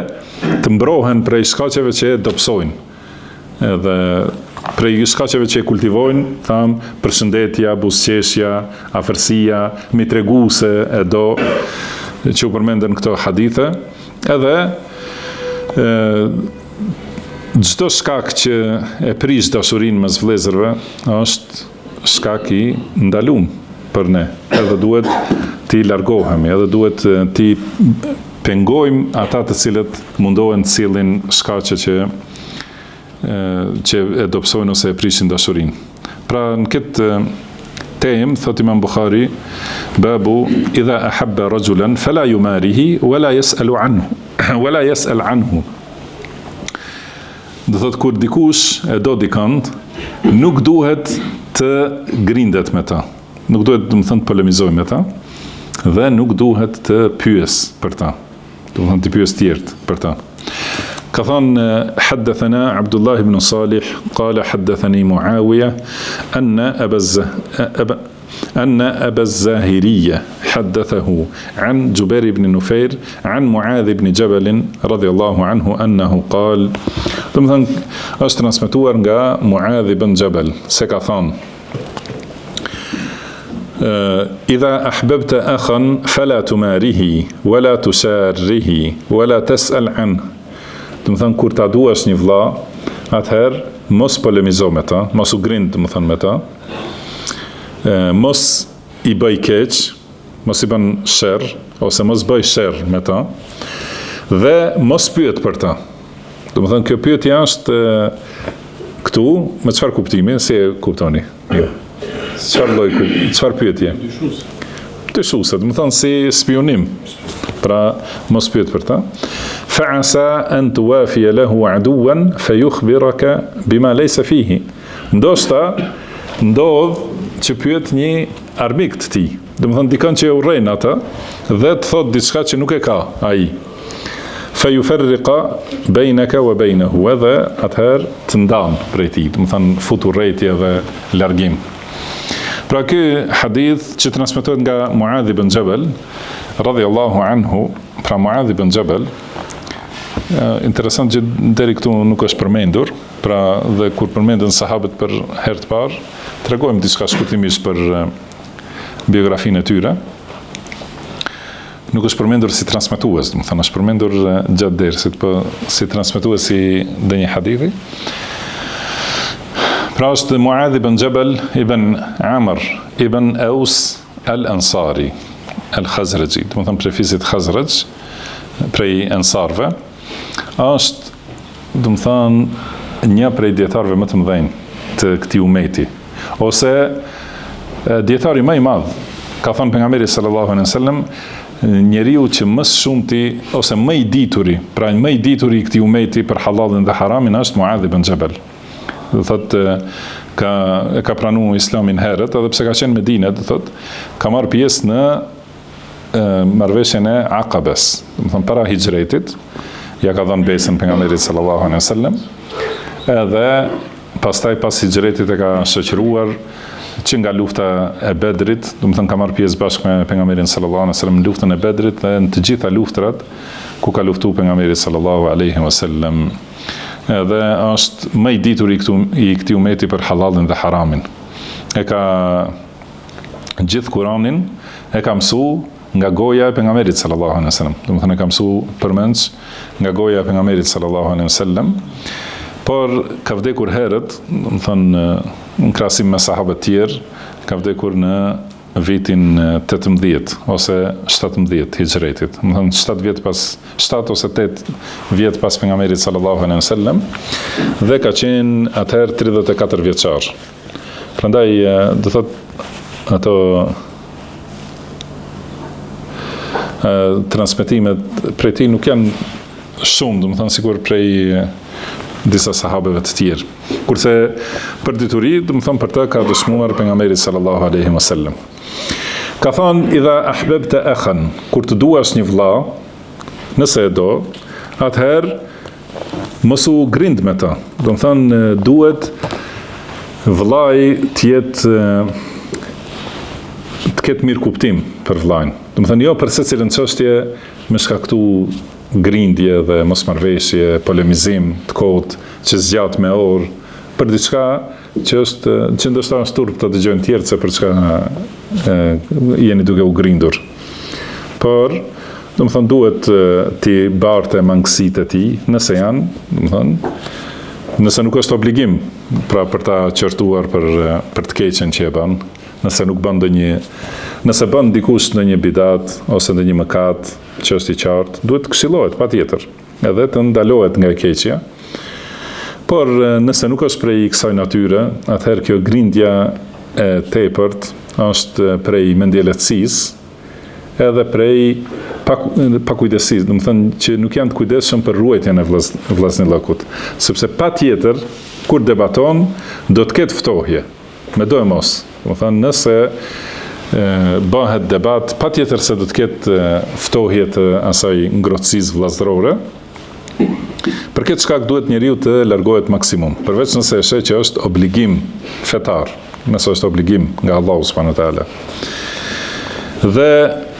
të mbrohen prej shkaqeve që e dobësojnë. Edhe prej shkaqeve që e kultivojnë, thamë, përshëndetja, buzëqeshja, afërsia, mi tregu se e do, që u përmenden këto hadithe, edhe çdo shkak që e prish dashurinë mes vëllezërve është shkak i ndaluar për ne. Edhe duhet t'i largohemi, edhe duhet t'i pengojmë ata të cilët mundohen të sillin shkaqe që e dobësojnë ose e prishin dashurinë. Pra në këtë temë, thot Imam Bukhari, babu idha ahabba rajulan fala yumarihi wala yas'alu anhu wala yas'al anhu. Do thot kur dikush e do dikant, nuk duhet të grindet me ta. Nuk duhet, do të thënë, të polemizojë me ta dhe nuk duhet të pyes për ta. Do të thënë të pyes tjerët për ta. Ka thënë haddathana Abdullah ibn Salih qala haddathani Muawiya anna أبا الزاهرية حدثه عن جبير بن نفير عن معاذ بن جبل رضي الله عنه أنه قال ثم është transmetuar nga Muadh ibn Jabal se ka thënë إذا أحببت أخا فلا تماره ولا تساره ولا تسأل عنه. Do të thënë kur ta duash një vëlla, atëherë mos polemizo me ta, mos u grind, do të thënë, me ta. Mos i bëj keq, mos i bën sherr ose mos bëj sherr me ta dhe mos pyet për ta. Do të thënë kjo pyetje është këtu me çfarë kuptimi, si e kuptoni? Jo. Çfarë pyetje? Dyshuese, do të thënë si spionim. Pra mos pyet për ta. Fa'asa an tuwafiya lahu aduwan fayukhbiraka bima laysa fihi. Ndoshta ndodh që pyet një armik të tij. Do të thënë dikon që e urren ata dhe të thot diçka që nuk e ka ai. Fayufarriqa bainaka wa bainahu, edhe atëherë të ndan prej tij, do të thënë fut urrëtie dhe largim. Pra ky hadith që transmetohet nga Muadh ibn Jabal radhiyallahu anhu, pra Muadh ibn Jabal, interesant që deri këtu nuk është përmendur, pra dhe kur përmenden sahabët për herë të parë, tregojmë diçka shkurtimisht për biografinë e tyre. Nuk është përmendur si transmetues, do të thënë është përmendur gjatë dersit, po si transmetues i ndonjë hadithi. Pra është Muadh ibn Jabal ibn Amr ibn Aus al-Ansari al-Khazraji, do të thënë prej fisit Khazraj, prej Ansarve. Është, do të thënë, një prej dietarëve më të mëdhenj të këtij umeti, ose dietari më i madh. Ka thënë pejgamberi sallallahu alaihi wasallam, njeriu që më shumti ose më i dituri, pra më i dituri i këtij umeti për halalin dhe haramin është Muadh ibn Jabal. Do thotë ka pranuar Islamin herët, edhe pse ka qenë në Medinë, do thotë ka marrë pjesë në marrëveshjen e Aqabes, do të thonë para hijretit, ja ka dhënë besën pejgamberit sallallahu alaihi wasallam, edhe pastaj pas hijretit e ka shoqëruar që nga lufta e Bedrit, do të thënë ka marrë pjesë bashkë me pejgamberin sallallahu alaihi wasallam në luftën e Bedrit dhe në të gjitha luftrat ku ka luftuar pejgamberi sallallahu alaihi wasallam. Edhe është më i ditur i këtij umeti për halalin dhe haramin. E ka gjithë Kur'anin e ka mësuar nga goja e pejgamberit sallallahu alaihi wasallam. Do të thënë ka mësuar përmendsh nga goja e pejgamberit sallallahu alaihi wasallam. Por ka vdekur herët, do të thënë në krahasim me sahabët tjerë, ka vdekur në vitin 18 ose 17 hijretit. Do të thënë 7 vjet pas 7 ose 8 vjet pas pejgamberit sallallahu alaihi wasallam dhe ka qenë atëherë 34 vjeçar. Prandaj do thotë ato transmetimet prej tij nuk janë shumë, do të thënë sikur prej disa sahabeve të tjerë. Kurse për dituri, do të thënë për të ka dëshmuar pejgamberi sallallahu alaihi wasallam. Ka thënë idha ahbabta akhan, kur të duash një vëlla, nëse e do, atëherë mos u grind me ta. Do të thënë duhet vëllai të jetë të ketë mirë kuptim për vllajën. Do të thënë jo për secilën çështje me shkaktu grindje dhe mosmarrveshje, polemizim të kotë që zgjat me orë për diçka që ndoshta është turp të dëgjojnë tjerë se për çka jeni duke u grindur. Por, do të thënë duhet ti barte mangësitë e tij, nëse janë, do të thënë, nëse nuk është obligim, pra për ta qortuar për të keqen që e bën, nëse nuk bën nëse bën dikush ndonjë bidat ose ndonjë mëkat që është i qartë, duhet të këshillohet patjetër, edhe të ndalohet nga e keqja. Por nëse nuk është prej kësaj natyre, atëherë kjo grindja e tepërt është prej mendjelehtësisë, edhe prej pakujdesis, do të thënë që nuk janë të kujdesshëm për ruajtjen e vllaznillëkut, sepse patjetër kur debaton do të ketë ftohje, me do e mos. Do të thënë nëse bëhet debat, patjetër se do të ketë ftohje të asaj ngrohtësisë vllazërore. Për këtë shkak duhet njeriu të largohet maksimum, përveç nëse e sheh që është obligim fetar, nëse është obligim nga Allahu subhanahu wa taala. Dhe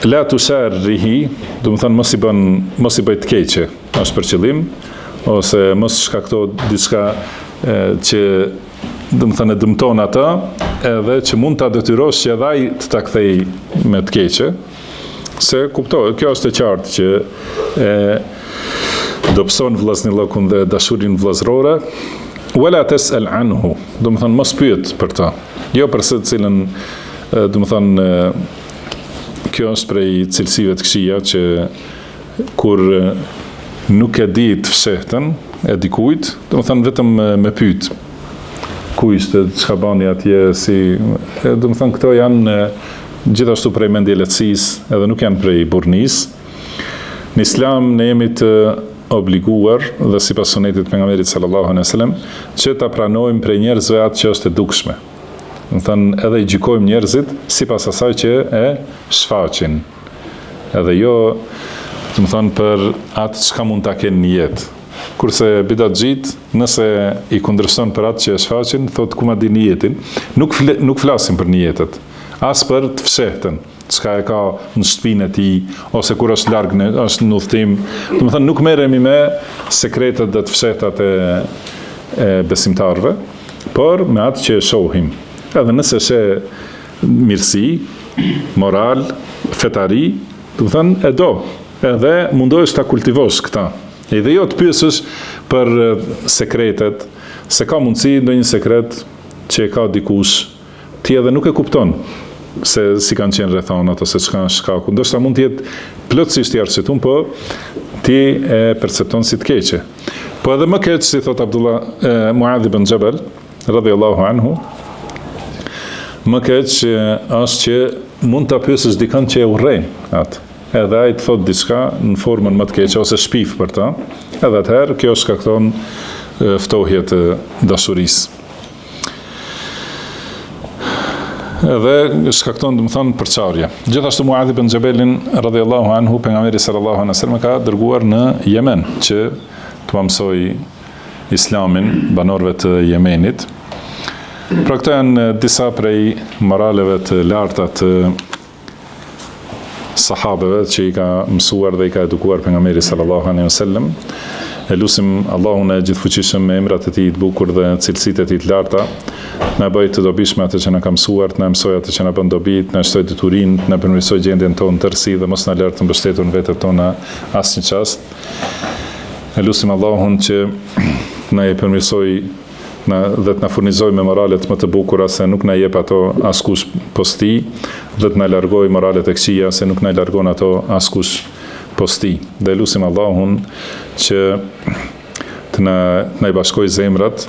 la tusharrihi, do të thënë mos i bëj të keqe, është për qëllim, ose mos shkakto diçka që do të thënë dëmton ata, edhe që mund ta detyrosh që edhe ai të ta kthej me të keqe, se kuptohet, kjo është e qartë që dobëson vllaznillëkun dhe dashurinë vllazërore, wala tas'al anhu, do të thënë mos pyet për ta, jo për secilën, do të thënë kjo është prej cilësive të këqija që kur nuk e di të fshehtën e dikujt, do të thënë vetëm me pyet ku ishte, çka bani atje, si, do të thënë këto janë gjithashtu prej mendjelehtësisë, edhe nuk janë prej burrnisë. Në Islam ne jemi të obliguar dhe sipas sunetit të pejgamberit sallallahu alejhi dhe sellem që ta pranojmë prej njerëzve atë që është e dukshme. Do të thënë edhe i gjykojmë njerëzit sipas asaj që e shfaqin. Edhe jo, do të thënë për atë çka mund ta kenë në jetë. Kurse bidatxhit, nëse i kundërshton për atë që e shfaqin, thotë ku ma di niyetin, nuk flasin për niyetet, as për të fshehtën, çka e ka në shtëpinë e tij, ose kur është larg është në udhtim. Do të thënë nuk merremi me sekretet dhe të fshehtat e besimtarëve, por me atë që e shohim. Edhe nëse sheh mirësi, moral, fetari, do të thënë e do, edhe mundohesh ta kultivosh këta. Edhe jo të pyesësh për sekretet, se ka mundësi ndonjë sekret që e ka dikush, ti edhe nuk e kupton se si kanë qenë rrethonat ose çka është shkaku. Ndoshta mund të jetë plotësisht i arsyetun, po ti e percepton si të keqe. Po edhe më keq, si thot Muadh ibn Jabal radhiyallahu anhu, më keq është që mund ta pyesësh dikën që e urren atë. Edhe ai të thot diçka në formën më të keqe ose shpif për ta, edhe atëherë kjo shkakton ftohje të dashurisë. Edhe shkakton, do të thonë, përçarje. Gjithashtu Muadh ibn Jabalin radhiyallahu anhu, pejgamberi sallallahu alaihi wasallam ka dërguar në Yemen që të mësoj Islamin banorëve të Yemenit. Pra këto janë disa prej moraleve të larta të sahabeve që i ka mësuar dhe i ka edukuar pejgamberi sallallahu alaihi wasallam. E lusim Allahun e gjithfuqishëm me emrat e tij të bukur dhe cilësitë e tij të larta, na bëj të dobishme atë që na ka mësuar, të na mësoj atë që na bën dobi, të na shtoj deturinë, të na përmirësoj gjendjen tonë tërësi dhe mos na lër të mbështetur në vetët tona asnjë çast. E lusim Allahun që na e përmirësoj dhe të na furnizoj me moralet më të bukura se nuk na jep ato askush posti, dhe të na largoj moralet e këqija se nuk na largon ato askush posti. Dhe lusim Allahun që të na i bashkoj zemrat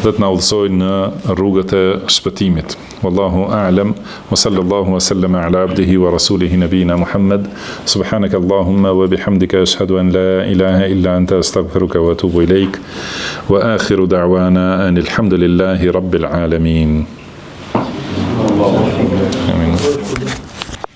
dhe të na udhësoj në rrugët e shpëtimit. Wallahu a'lam, wa sallallahu wa sallama ala abdihi wa rasulihi nabina Muhammad. Subhanaka Allahumma wa bihamdika ashhadu an la ilaha illa anta astaghfiruka wa atubu ilaik. Wa akhiru da'wana anil hamdulillahi rabbil alamin. Amin.